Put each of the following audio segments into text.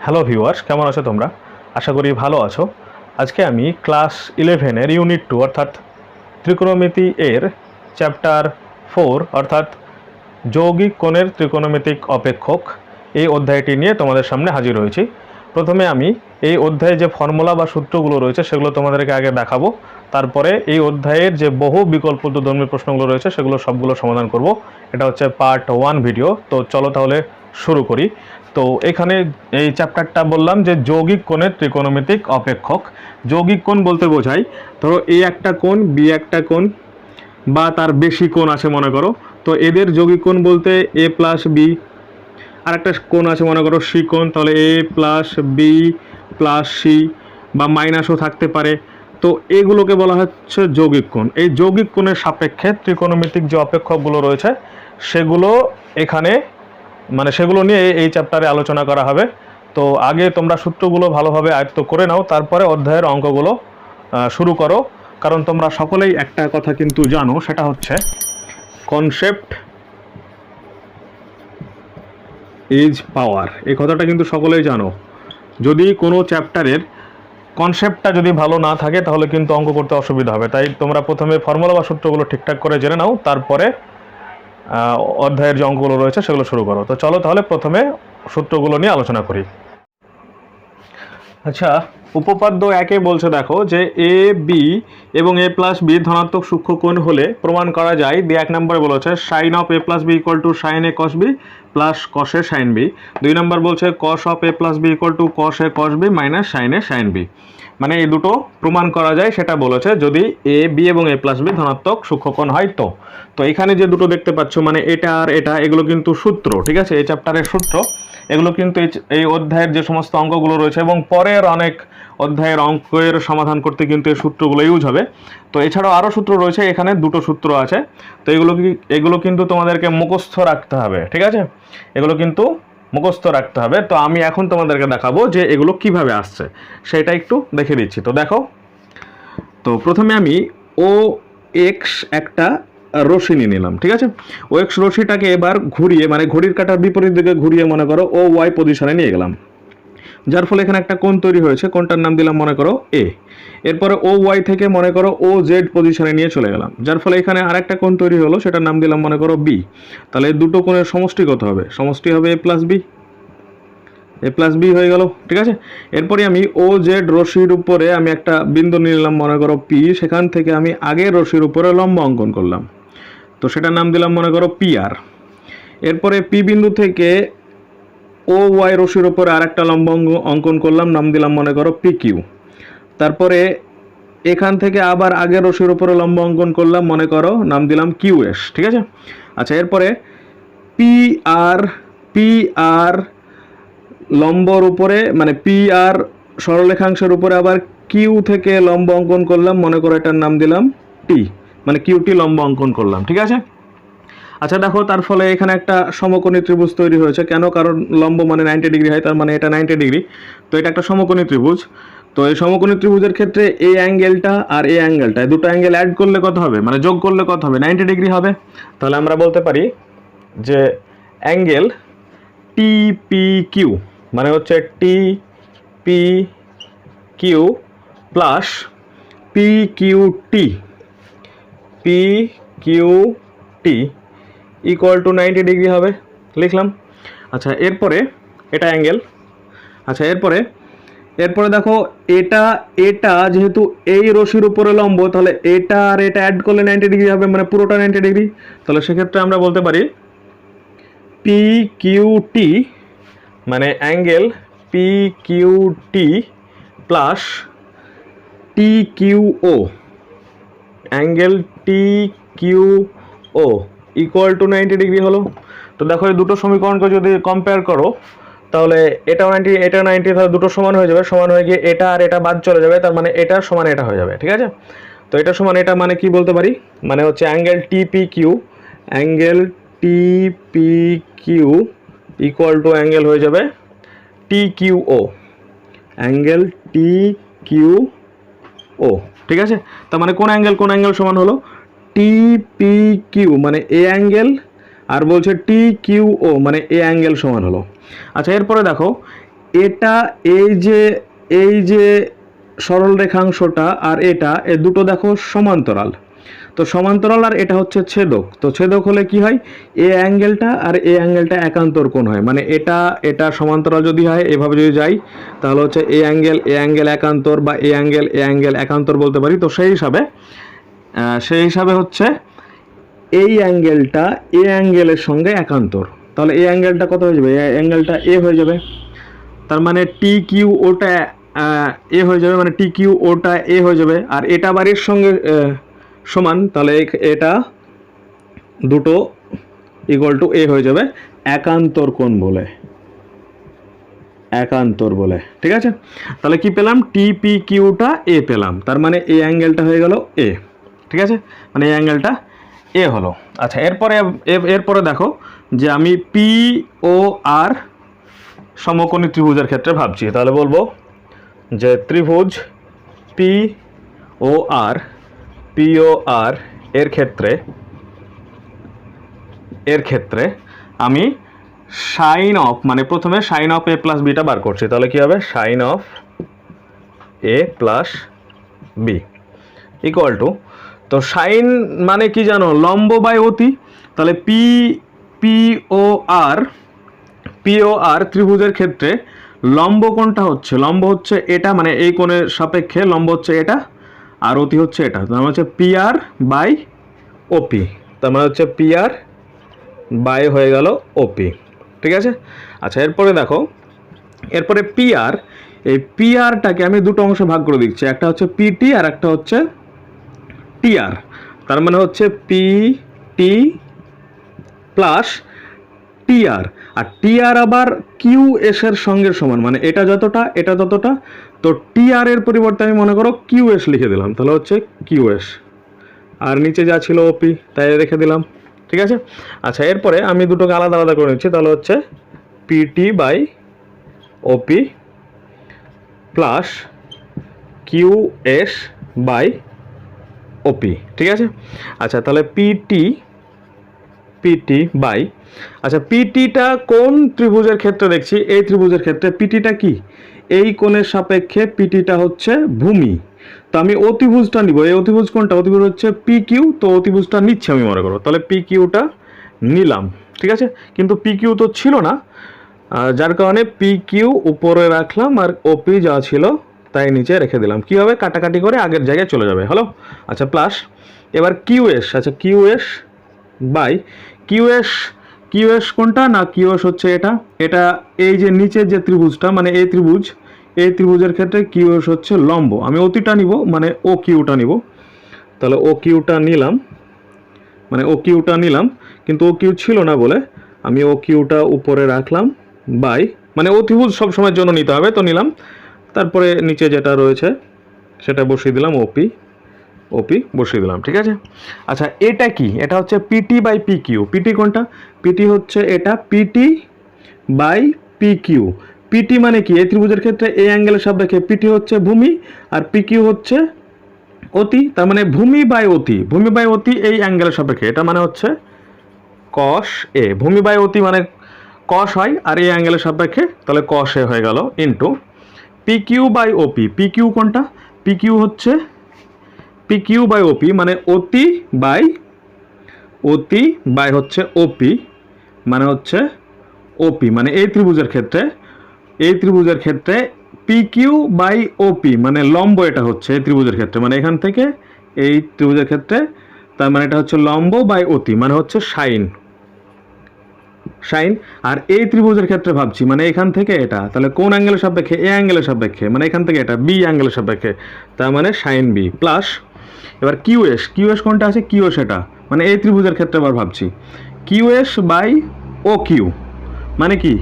Hello viewers, কেমন আছো তোমরা? আশা করি ভালো আছো। আজকে আমি ক্লাস 11 ইউনিট 2 অর্থাৎ ত্রিকোণমিতি এর চ্যাপ্টার 4 অর্থাৎ যৌগিক কোণের ত্রিকোণমিতিক অপেক্ষক এই অধ্যায়টি নিয়ে তোমাদের সামনে হাজির হয়েছি। প্রথমে আমি এই অধ্যায়ে যে ফর্মুলা বা সূত্রগুলো রয়েছে সেগুলো তোমাদেরকে আগে দেখাবো, তারপরে এই অধ্যায়ের যে বহু বিকল্পদ্রমী প্রশ্নগুলো রয়েছে সেগুলো সবগুলো সমাধান করব। এটা হচ্ছে পার্ট 1 ভিডিও। তো চলো তাহলে শুরু করি। তো এখানে এই চ্যাপ্টারটা বললাম যে যৌগিক কোণের ত্রিকোণমিতিক অপেক্ষক। যৌগিক কোণ বলতে বোঝায় ধরো এ একটা কোণ, বি একটা কোণ বা তার বেশি কোণ আছে মনে করো, তো এদের যৌগিক কোণ বলতে এ প্লাস বি, আর একটা কোণ আছে মনে করো সি কোণ, তাহলে এ প্লাস বি প্লাস সি বা মাইনাসও থাকতে পারে। তো এগুলোকে বলা হচ্ছে যৌগিক কোণ। এই যৌগিক কোণের সাপেক্ষে ত্রিকোণমিতিক যে অপেক্ষকগুলো রয়েছে সেগুলো এখানে সেগুলো নিয়ে এই চ্যাপ্টারে আলোচনা করা হবে। তো আগে তোমরা সূত্রগুলো ভালোভাবে আয়ত্ত করে নাও, তারপরে অধ্যায়ের অঙ্কগুলো শুরু করো। কারণ তোমরা সকলেই একটা কথা কিন্তু জানো, সেটা হচ্ছে কনসেপ্ট ইজ পাওয়ার। এই কথাটা কিন্তু সকলেই জানো। যদি কোনো চ্যাপ্টারের কনসেপ্টটা যদি ভালো না থাকে তাহলে কিন্তু অঙ্ক করতে অসুবিধা হবে। তাই তোমরা প্রথমে ফর্মুলা বা সূত্রগুলো ঠিকঠাক করে জেনে নাও, তারপরে অধ্যায়ের যে অঙ্কগুলো রয়েছে সেগুলো শুরু করো। তো চলো তাহলে প্রথমে সূত্রগুলো নিয়ে আলোচনা করি। আচ্ছা, উপপাদ্য একে বলছে দেখো যে এ বি এবং এ প্লাস বি ধনাত্মক সূক্ষ্মকোণ হলে প্রমাণ করা যায়। দিয়ে 1 নম্বরে বলেছে sine of A plus B equal to sine A cos B plus cos A sine B. 2 নম্বর বলছে cos of A plus B equal to cos A cos B minus sine A sine B. মানে এই দুটো প্রমাণ করা যায় সেটা বলেছে যদি এ বি এবং এ প্লাস বি ধনাত্মক সূক্ষ্মকোণ হয়। তো এখানে যে দুটো দেখতে পাচ্ছ মানে এটা আর এটা, এগুলো কিন্তু সূত্র, ঠিক আছে, এই চ্যাপ্টারের সূত্র। এগুলো কিন্তু এই অধ্যায়ের যে সমস্ত অঙ্কগুলো রয়েছে এবং পরের অনেক অধ্যায়ের অঙ্কের সমাধান করতে কিন্তু এই সূত্রগুলো ইউজ হবে। তো এছাড়াও আরও সূত্র রয়েছে, এখানে দুটো সূত্র আছে। তো এগুলো কিন্তু তোমাদেরকে মুখস্থ রাখতে হবে, ঠিক আছে, এগুলো কিন্তু মুখস্থ রাখতে হবে। তো আমি এখন তোমাদেরকে দেখাবো যে এগুলো কিভাবে আসছে সেটা একটু দেখে দিচ্ছি। তো দেখো, তো প্রথমে আমি ও এক্স একটা রশি নিয়ে নিলাম, ঠিক আছে। ও এক্স রশিটাকে এবার ঘুরিয়ে ঘড়ির কাঁটার বিপরীত দিকে ঘুরিয়ে মনে করো ও ওয়াই পজিশনে নিয়ে গেলাম, যার ফলে এখানে একটা কোণ তৈরি হয়েছে। কোণটার নাম দিলাম মনে করো এ। এরপরে ও ওয়াই থেকে মনে করো ও জেড পজিশনে নিয়ে চলে গেলাম, যার ফলে এখানে আরেকটা কোণ তৈরি হলো, সেটার নাম দিলাম মনে করো বি। তাহলে এই দুটো কোণের সমষ্টি কত হবে? সমষ্টি হবে এ প্লাস বি। এ প্লাস বি হয়ে গেল, ঠিক আছে। এরপরে আমি ও জেড রশির উপরে আমি একটা বিন্দু নিলাম মনে করো পি, সেখান থেকে আমি আগের রশির উপরে লম্ব অঙ্কন করলাম, তো সেটার নাম দিলাম মনে করো পি আর। এরপরে পি বিন্দু থেকে ও ওয়াই রশির উপরে আরেকটা লম্ব অঙ্কন করলাম, নাম দিলাম মনে করো পি কিউ। তারপরে এখান থেকে আবার আগের রশির উপরে লম্ব অঙ্কন করলাম, মনে করো নাম দিলাম কিউ এস, ঠিক আছে। আচ্ছা, এরপরে পি আর লম্বর উপরে পি আর সরলরেখাংশের উপরে আবার কিউ থেকে লম্ব অঙ্কন করলাম, মনে করো এটার নাম দিলাম টি, কিউটি লম্ব অঙ্কন করলাম, ঠিক আছে। আচ্ছা দেখো, তার ফলে এখানে একটা সমকোণী ত্রিভুজ তৈরি হয়েছে। কেন? কারণ লম্ব 90 ডিগ্রি হয়, তার মানে এটা 90 ডিগ্রি। তো এটা একটা সমকোণী ত্রিভুজ। তো এই সমকোণী ত্রিভুজের ক্ষেত্রে এই অ্যাঙ্গেলটা আর এই অ্যাঙ্গেলটা, এই দুটো অ্যাঙ্গেল অ্যাড করলে কত হবে, যোগ করলে কত হবে? 90 ডিগ্রি হবে। তাহলে আমরা বলতে পারি যে অ্যাঙ্গেল টিপি কিউ হচ্ছে TP Q plus P Q T equal to 90 degree হবে, লিখলাম। আচ্ছা, এরপরে এটা অ্যাঙ্গেল। আচ্ছা, এরপরে দেখো এটা যেহেতু এই রশির উপরে লম্ব, তাহলে এটা আর এটা অ্যাড করলে 90 ডিগ্রি হবে, পুরোটা 90 ডিগ্রি। তাহলে সেক্ষেত্রে আমরা বলতে পারি P Q T angle P Q T plus T Q O, angle T Q O equal to 90 degree হলো। তো দেখো, এই দুটো সমীকরণকে যদি কম্পেয়ার করো তাহলে এটাও 90 এটা 90, তাহলে দুটো সমান হয়ে যাবে। সমান হয়ে গিয়ে এটা আর এটা বাদ চলে যাবে, তার মানে এটার সমান এটা হয়ে যাবে, ঠিক আছে। তো এটা সমান এটা কি বলতে পারি, হচ্ছে অ্যাঙ্গেল টিপি কিউ ইকুয়াল টু অ্যাঙ্গেল হয়ে যাবে টি Q O, angle T Q ও, ঠিক আছে। তার কোন অ্যাঙ্গেল সমান হলো টিপি কিউ এ অ্যাঙ্গেল, আর বলছে টি কিউ ও এ অ্যাঙ্গেল সমান হলো। আচ্ছা, এরপরে দেখো এটা এই যে সরল রেখাংশটা আর এটা এই দুটো দেখো সমান্তরাল, তো সমান্তরাল আর এটা হচ্ছে ছেদক, তো ছেদক হলে কি হয়, এ অ্যাঙ্গেলটা আর এ অ্যাঙ্গেলটা একান্তর কোণ হয়, মানে এটা সমান্তরাল যদি হয় এভাবে যদি যাই তাহলে হচ্ছে এ অ্যাঙ্গেল একান্তর বা এ অ্যাঙ্গেল একান্তর বলতে পারি। তো সেই হিসাবে হচ্ছে এই অ্যাঙ্গেলটা এ অ্যাঙ্গেলের সঙ্গে একান্তর, তাহলে এই অ্যাঙ্গেলটা কত হয়ে যাবে, এই অ্যাঙ্গেলটা এ হয়ে যাবে, তার মানে টি কিউ ওটা এ হয়ে যাবে, মানে টি কিউ ওটা এ হয়ে যাবে, আর এটা আবার এর সঙ্গে সমান, তাহলে এটা দুটো ইকুয়াল টু এ হয়ে যাবে একান্তর কোণ বলে, ঠিক আছে। তাহলে কি পেলাম, টি পি কিউটা এ পেলাম, তার মানে এই অ্যাঙ্গেলটা হয়ে গেল এ, ঠিক আছে, মানে এই অ্যাঙ্গেলটা এ হলো। আচ্ছা, এরপরে দেখো যে আমি পি ও আর সমকোণী ত্রিভুজের ক্ষেত্রে ভাবছি, তাহলে বলবো যে ত্রিভুজ পি ও আর এর ক্ষেত্রে আমি সাইন অফ, মানে প্রথমে sine of A plus beta বার করছি, তাহলে কি হবে, sine of A plus B equal to, তো সাইন মানে কি জানো, লম্ব বাই অতি, তাহলে পি ও আর ত্রিভুজের ক্ষেত্রে লম্ব কোণটা হচ্ছে, লম্ব হচ্ছে এটা, মানে এই কোণের সাপেক্ষে লম্ব হচ্ছে এটা, আর অতি হচ্ছে এটা, তার মানে হচ্ছে পি আর বাই ওপি, তার মানে হচ্ছে পি আর বাই হয়ে গেল ওপি, ঠিক আছে। আচ্ছা, এরপরে দেখো, এরপরে পি আর, এই পি আরটাকে আমি দুটো অংশে ভাগ করে দিচ্ছি, একটা হচ্ছে পিটি আর একটা হচ্ছে টিআর, তার মানে হচ্ছে পিটি প্লাস টিআর, আর টিআর আবার কিউ এস এর সঙ্গে সমান, মানে এটা যতটা, তো টিআর এর পরিবর্তে আমি মনে করো কিউ এস লিখে দিলাম, তাহলে হচ্ছে কিউ এস, আর নিচে যা ছিল ওপি তাই রেখে দিলাম, ঠিক আছে। আচ্ছা, এরপরে আমি দুটোকে আলাদা আলাদা করে নিচ্ছি, তাহলে হচ্ছে PT by OP plus Q S by OP, ঠিক আছে। আচ্ছা, তাহলে পিটি বাই, আচ্ছা পিটিটা কোন ত্রিভুজের ক্ষেত্রে দেখছি, এই ত্রিভুজের ক্ষেত্রে পিটিটা কি, এই কোণের সাপেক্ষে পিটিটা হচ্ছে ভূমি, তো আমি অতিভুজটা নিব, এই অতিভুজ কোনটা, অতিভুজ হচ্ছে পি কিউ, তো অতিভুজটা নিচ্ছি আমি মনে করো, তাহলে পি কিউটা নিলাম, ঠিক আছে, কিন্তু পি কিউ তো ছিল না, যার কারণে পি কিউ উপরে রাখলাম আর ওপি যা ছিল তাই নিচে রেখে দিলাম, কী হবে, কাটাকাটি করে আগের জায়গায় চলে যাবে, হলো। আচ্ছা, প্লাস এবার কিউএস, আচ্ছা কিউএস বাই কিউএস কোনটা না, কিউএস হচ্ছে এটা এই যে নিচের যে ত্রিভুজটা, মানে এই ত্রিভুজের ক্ষেত্রে কিউএস হচ্ছে লম্ব, আমি অতিটা নিব, মানে ও কিউটা নিব, তাহলে ও কিউটা নিলাম, কিন্তু ও কিউ ছিল না বলে আমি ও কিউটা উপরে রাখলাম বাই, মানে অতিভুজ সব সময়ের জন্য নিতে হবে, তো নিলাম, তারপরে নিচে যেটা রয়েছে সেটা বসিয়ে দিলাম, ওপি বসিয়ে দিলাম, ঠিক আছে। আচ্ছা, এটা কি, এটা হচ্ছে PT by P Q, PT কোনটা, পিটি হচ্ছে এটা, PT by P Q, PT মানে কি, এই ত্রিভুজের ক্ষেত্রে এই অ্যাঙ্গেলের সাপেক্ষে পিটি হচ্ছে ভূমি আর পি কিউ হচ্ছে অতি, তার মানে ভূমি বাই অতি এই অ্যাঙ্গেলের সাপেক্ষে, এটা মানে হচ্ছে কস এ, ভূমি বাই অতি মানে কস হয়, আর এই অ্যাঙ্গেলের সাপেক্ষে তাহলে কস এ হয়ে গেল, into P Q by OP, P Q কোনটা, পি কিউ হচ্ছে পি কিউ বাই ওপি, মানে অতি বাই হচ্ছে ওপি, মানে হচ্ছে ওপি, মানে এই ত্রিভুজের ক্ষেত্রে পি কিউ বাই ওপি, মানে লম্ব এটা হচ্ছে এই ত্রিভুজের ক্ষেত্রে, মানে এখান থেকে এই ত্রিভুজের ক্ষেত্রে, তার মানে এটা হচ্ছে লম্ব বাই অতি, মানে হচ্ছে সাইন, আর এই ত্রিভুজের ক্ষেত্রে ভাবছি, মানে এখান থেকে এটা, তাহলে কোন অ্যাঙ্গেলের সাপেক্ষে, এ অ্যাঙ্গেলের সাপেক্ষে, মানে এখান থেকে এটা বি অ্যাঙ্গেলের সাপেক্ষে, তার মানে সাইন বি, প্লাস এবার কিউএস কোনটা আছে, কিউএস এটা, মানে এই ত্রিভুজের ক্ষেত্রে আবার ভাবছি কিউএস বাই ও কিউ, মানে কি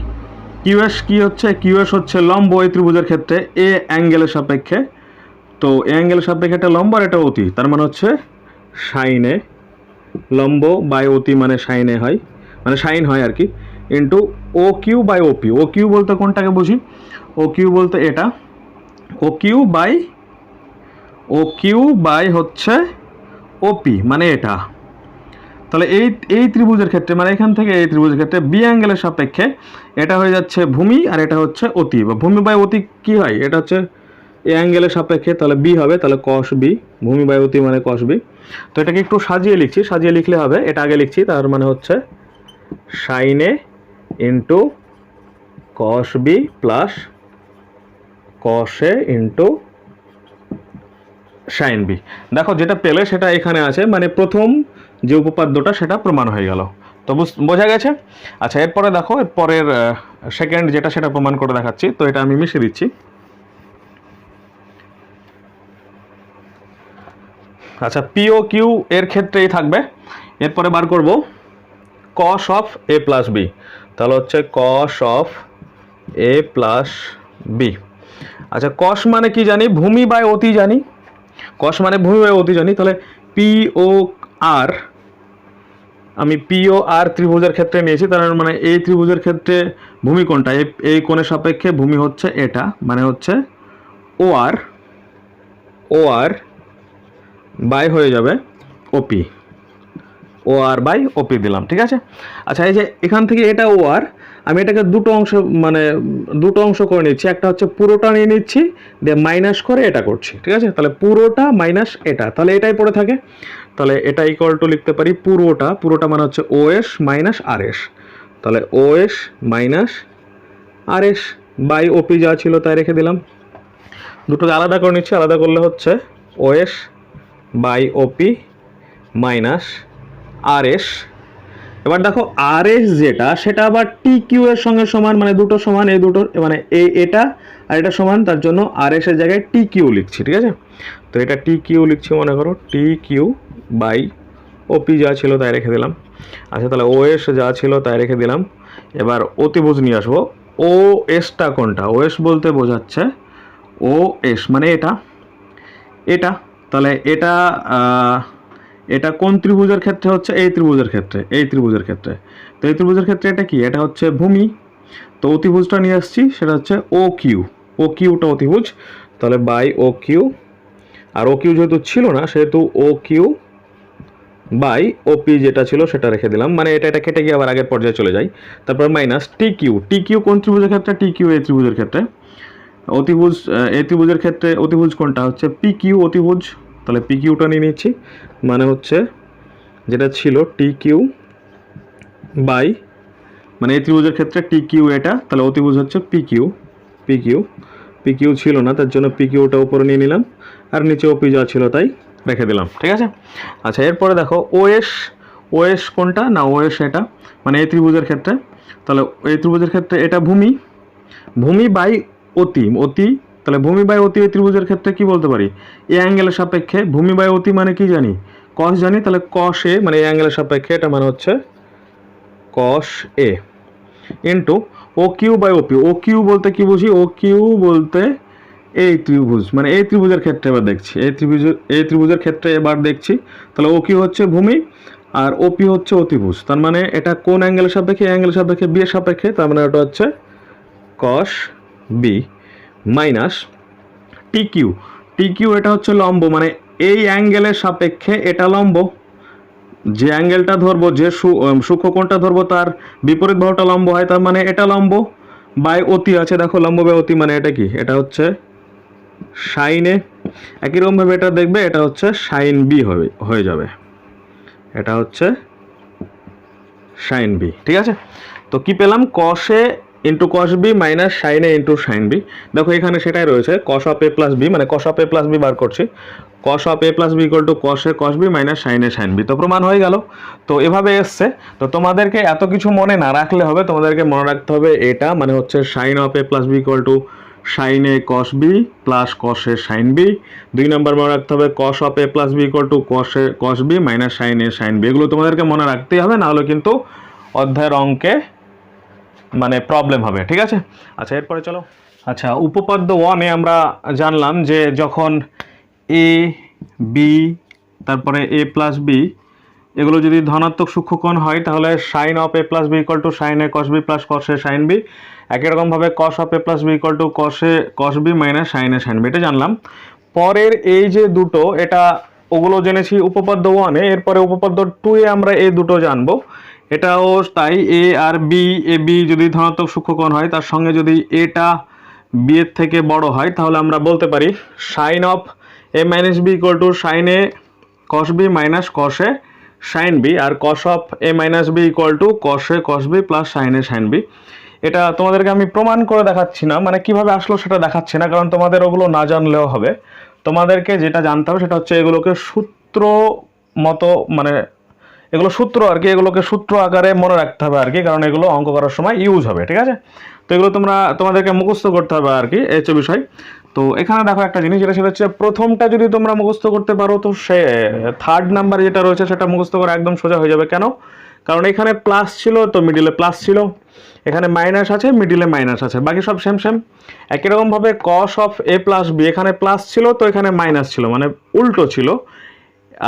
কিউএস হচ্ছে লম্ব এই ত্রিভুজের ক্ষেত্রে এ অ্যাঙ্গেলের সাপেক্ষে, তো এ অ্যাঙ্গেলের সাপেক্ষে এটা লম্ব আর এটা অতি, তার মানে হচ্ছে সাইনে, লম্ব বাই অতি মানে সাইনে হয়, মানে সাইন হয় আর কি, into O Q by OP, O Q বলতে কোনটাকে বুঝি, ও কিউ বলতে এটা, ও কিউ বাই হচ্ছে ওপি, মানে এটা, তাহলে এই ত্রিভুজের ক্ষেত্রে মানে এখান থেকে এই ত্রিভুজের ক্ষেত্রে বি অ্যাঙ্গেলের সাপেক্ষে এটা হয়ে যাচ্ছে ভূমি আর এটা হচ্ছে অতি, বা ভূমি বাই অতি কি হয়, এটা হচ্ছে এ অ্যাঙ্গেলের সাপেক্ষে, তাহলে বি হবে, তাহলে কস বি, ভূমি বাই অতি মানে কস বি। তো এটাকে একটু সাজিয়ে লিখছি, সাজিয়ে লিখলে হবে, এটা আগে লিখছি, তার মানে হচ্ছে sine A into cos B plus cos A into sine B. দেখো যেটা পেলে সেটা এখানে আছে, মানে প্রথম যে উপপাদ্যটা সেটা প্রমাণ হয়ে গেল। তো বোঝা গেছে। আচ্ছা এরপরে দেখো পরের সেকেন্ড যেটা সেটা প্রমাণ করে দেখাচ্ছি। তো এটা আমি মিশিয়ে দিচ্ছি। আচ্ছা পি ও কিউ এর ক্ষেত্রেই থাকবে। এরপরে বার করব cos of A plus B, তাহলে হচ্ছে cos of A plus B. আচ্ছা কস মানে কি জানি, ভূমি বাই অতি জানি, কস মানে ভূমি বাই অতি জানি। তাহলে পি ও আর, আমি পি ও আর ত্রিভুজের ক্ষেত্রে নিয়েছি, তার মানে এই ত্রিভুজের ক্ষেত্রে ভূমি কোনটা, এই কোণের সাপেক্ষে ভূমি হচ্ছে এটা, মানে হচ্ছে ও আর বাই হয়ে যাবে ওপি, ও আর বাই ওপি দিলাম, ঠিক আছে। আচ্ছা এই যে এখান থেকে এটা ও আর, আমি এটাকে দুটো অংশ করে নিচ্ছি, একটা হচ্ছে পুরোটা নিয়ে নিচ্ছি, দিয়ে মাইনাস করে এটা করছি, ঠিক আছে। তাহলে পুরোটা মাইনাস এটা, তাহলে এটাই পড়ে থাকে, তাহলে এটা ইকুয়াল টু লিখতে পারি পুরোটা মানে হচ্ছে O S minus R S, তাহলে O S minus R S by OP যা ছিল তাই রেখে দিলাম। দুটোকে আলাদা করে নিচ্ছি, আলাদা করলে হচ্ছে O S by OP minus R S. এবার দেখো আর এস যেটা সেটা আবার টি কিউ এর সঙ্গে সমান, মানে দুটো সমান, এই দুটো মানে এটা আর এটা সমান, তার জন্য আর এস এর জায়গায় টি কিউ লিখছি, ঠিক আছে। তো এটা টি কিউ লিখছি, মনে করো টি কিউ বাই ওপি যা ছিল তাই রেখে দিলাম। আচ্ছা তাহলে ও এস যা ছিল তাই রেখে দিলাম। এবার অতিভুজ নিয়ে আসবো। ও এসটা কোনটা, ও এস বলতে বোঝাচ্ছে ও এস মানে এটা, তাহলে এটা কোন ত্রিভুজের ক্ষেত্রে হচ্ছে, এই ত্রিভুজের ক্ষেত্রে, তো এই ত্রিভুজের ক্ষেত্রে এটা কি, এটা হচ্ছে ভূমি। তো অতিভুজটা নিয়ে আসছি, সেটা হচ্ছে ও কিউটা অতিভুজ, তাহলে বাই ও কিউ, আর ও কিউ যেহেতু ছিল না সেহেতু ও কিউ বাই ওপি যেটা ছিল সেটা রেখে দিলাম, মানে এটা কেটে গিয়ে আবার আগের পর্যায়ে চলে যায়। তারপর মাইনাস টি কিউ কোন ত্রিভুজের ক্ষেত্রে, টি কিউ এই ত্রিভুজের ক্ষেত্রে। অতিভুজ এই ত্রিভুজের ক্ষেত্রে অতিভুজ কোনটা হচ্ছে পি কিউ অতিভুজ, তাহলে পি কিউটা নিয়ে নিচ্ছি, মানে হচ্ছে যেটা ছিল টি কিউ বাই, মানে এই ত্রিভুজের ক্ষেত্রে টি কিউ এটা, তাহলে অতিভুজ হচ্ছে পি কিউ ছিল না, তার জন্য পি কিউটা উপরে নিয়ে নিলাম, আর নিচে ওপি যা ছিল তাই রেখে দিলাম, ঠিক আছে। আচ্ছা এরপরে দেখো ওএস কোনটা না, ওএস এটা, মানে এই ত্রিভুজের ক্ষেত্রে, তাহলে এই ত্রিভুজের ক্ষেত্রে এটা ভূমি বাই অতি, তাহলে ভূমি বাই অতি এই ত্রিভুজের ক্ষেত্রে কি বলতে পারি, এ অ্যাঙ্গেলের সাপেক্ষে ভূমি বাই অতি মানে কি জানি, কস জানি, তাহলে কস এ মানে এ অ্যাঙ্গেলের সাপেক্ষে এটা মানে হচ্ছে cos A into O Q by OP. O Q বলতে কি বুঝি, ও কিউ বলতে এই ত্রিভুজ, মানে এই ত্রিভুজের ক্ষেত্রে এবার দেখছি, এই ত্রিভুজের ক্ষেত্রে এবার দেখছি, তাহলে ও কিউ হচ্ছে ভূমি আর ওপি হচ্ছে অতিভুজ, তার মানে এটা কোন অ্যাঙ্গেলের সাপেক্ষে, অ্যাঙ্গেলের সাপেক্ষে বি এর সাপেক্ষে, তার মানে এটা হচ্ছে cos B minus T Q এটা হচ্ছে লম্ব, মানে এই অ্যাঙ্গেলের সাপেক্ষে এটা লম্ব, যে অ্যাঙ্গেলটা ধরবো, যে সূক্ষ্মকোণটা ধরবো তার বিপরীত বাহুটা লম্ব হয়, তার মানে এটা লম্ব বাই অতি আছে, দেখো লম্ব বাই অতি মানে এটা কি, এটা হচ্ছে সাইন এ। একই রকমভাবে এটা দেখবে, এটা হচ্ছে সাইন বি হয়ে যাবে, এটা হচ্ছে সাইন বি, ঠিক আছে। তো কি পেলাম, cos A into cos B minus sine A into sine B. দেখো এখানে সেটাই রয়েছে, cos of A plus B, মানে cos of A plus B বার করছি, cos of A plus B equal to cos A cos B minus sine A sine B. তো প্রমাণ হয়ে গেল। তো এভাবে এসছে। তো তোমাদেরকে এত কিছু মনে না রাখলে হবে, তোমাদেরকে মনে রাখতে হবে এটা মানে হচ্ছে sine of A plus B equal to sine A cos B plus cos A sine B. 2 নম্বর মনে রাখতে হবে cos of A plus B equal to cos A cos B minus sine A sine B. এগুলো তোমাদেরকে মনে রাখতেই হবে, না হলে কিন্তু অধ্যায়ের অঙ্কে মানে প্রবলেম হবে, ঠিক আছে। আচ্ছা এরপরে চলো। আচ্ছা উপপাদ্য 1-এ আমরা জানলাম যে যখন এ বি তারপরে এ প্লাস বি এগুলো যদি ধনাত্মক সূক্ষ্মকোণ হয় তাহলে sine of A plus B equal to sine A cos B plus cos A sine B. একই রকমভাবে cos of A plus B equal to cos A cos B minus sine A sine B, এটা জানলাম। পরের এই যে দুটো, এটা ওগুলো জেনেছি উপপাদ্য 1-এ, এরপরে উপপাদ্য 2-এ আমরা এই দুটো জানবো। এটাও তাই, এ আর বি, এ বি যদি ধনাত্মক সূক্ষ্মকোণ হয় তার সঙ্গে যদি এটা বি এর থেকে বড় হয় তাহলে আমরা বলতে পারি sine of A minus B equal to sine A cos B minus cos A sine B, আর cos of A minus B equal to cos A cos B plus sine A sine B. এটা তোমাদেরকে আমি প্রমাণ করে দেখাচ্ছি না, মানে কিভাবে আসলো সেটা দেখাচ্ছি না, কারণ তোমাদের ওগুলো না জানলেও হবে। তোমাদেরকে যেটা জানতে হবে সেটা হচ্ছে এগুলোকে সূত্র মতো, মানে এগুলো সূত্র আর কি, এগুলোকে সূত্র আকারে মনে রাখতে হবে আর কি, কারণ এগুলো অঙ্ক করার সময় ইউজ হবে, ঠিক আছে? তো এগুলো তোমাদেরকে মুখস্থ করতে হবে আর কি, এই হচ্ছে বিষয়। তো এখানে দেখো একটা জিনিস, সেটা হচ্ছে প্রথমটা যদি তোমরা মুখস্থ করতে পারো তো সে থার্ড নাম্বার যেটা রয়েছে সেটা মুখস্থ করা একদম সোজা হয়ে যাবে। কেন? কারণ এখানে প্লাস ছিল তো মিডিলে প্লাস ছিল, এখানে মাইনাস আছে মিডিলে মাইনাস আছে, বাকি সব সেম সেম। একই রকমভাবে cos of A plus B, এখানে প্লাস ছিল তো এখানে মাইনাস ছিল, মানে উল্টো ছিল,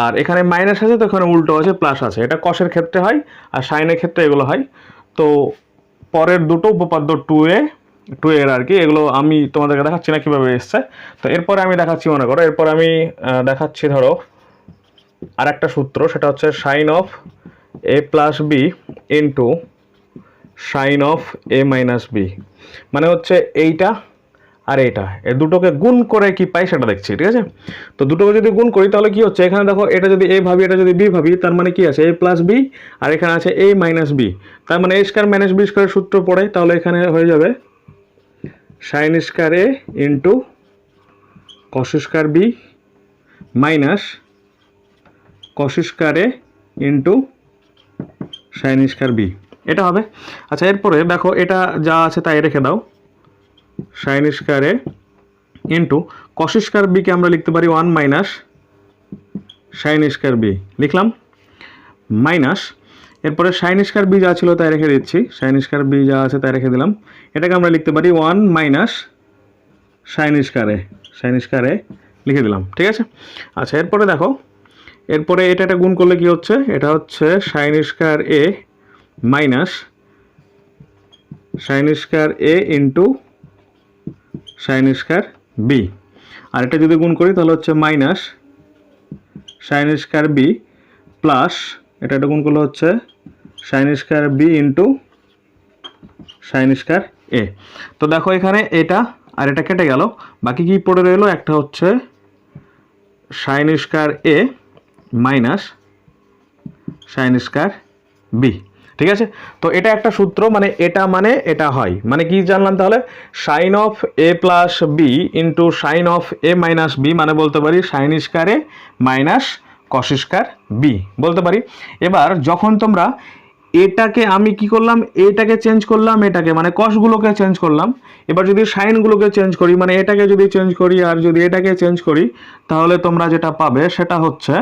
আর এখানে মাইনাস আছে তো এখানে উল্টো আছে, প্লাস আছে। এটা কসের ক্ষেত্রে হয় আর সাইনের ক্ষেত্রে এগুলো হয়। তো পরের দুটো উপপাদ্য 2 এর আর কি, এগুলো আমি তোমাদেরকে দেখাচ্ছি না কীভাবে এসছে। তো এরপরে আমি দেখাচ্ছি, মনে করো এরপর আমি দেখাচ্ছি ধরো আর একটা সূত্র, সেটা হচ্ছে sine of A plus B into sine of A minus B, মানে হচ্ছে এইটা আর এটা, এই দুটোকে গুণ করে কি পাই সেটা দেখছি, ঠিক আছে? তো দুটোকে যদি গুণ করি তাহলে কি হচ্ছে, এখানে দেখো এটা যদি এ ভাবি এটা যদি বি ভাবি, তার মানে কি আছে এ প্লাস বি, আর এখানে আছে এ মাইনাস বি, তার মানে এ স্কয়ার মাইনাস বি স্কয়ারের সূত্র পড়ে, তাহলে এখানে হয়ে যাবে sine square A into cos square B minus cos square A into sine square B, এটা হবে। আচ্ছা, এরপরে দেখো এটা যা আছে তাই রেখে দাও, sign square A into cos square বিকে আমরা লিখতে পারি 1 মাইনাস সাইন স্কয়ার বি, লিখলাম মাইনাস, এরপরে সাইন স্কয়ার বি যা ছিল তাই রেখে দিচ্ছি, সাইন স্কয়ার বি যা আছে তাই রেখে দিলাম, এটাকে আমরা লিখতে পারি 1 মাইনাস সাইন স্কয়ার এ লিখে দিলাম, ঠিক আছে? আচ্ছা, এরপরে দেখো, এরপরে এটা গুণ করলে কি হচ্ছে, এটা হচ্ছে sine square A minus sine square A into sine square B, আর এটা যদি গুণ করি তাহলে হচ্ছে minus sine square B plus এটা গুণ করলে হচ্ছে sine square B into sine square A. তো দেখো এখানে এটা আর এটা কেটে গেল, বাকি কি পড়ে রইলো, একটা হচ্ছে sine square A minus sine square B, ঠিক আছে? তো এটা একটা সূত্র, মানে এটা হয়, মানে কি জানলাম তাহলে, sine of A plus B into sine of A minus B, মানে বলতে পারি sine square A minus cos square B বলতে পারি। এবার যখন তোমরা এটাকে, আমি কি করলাম, এটাকে চেঞ্জ করলাম, এটাকে মানে কসগুলোকে চেঞ্জ করলাম, এবার যদি সাইনগুলোকে চেঞ্জ করি, মানে এটাকে যদি চেঞ্জ করি আর যদি এটাকে চেঞ্জ করি, তাহলে তোমরা যেটা পাবে সেটা হচ্ছে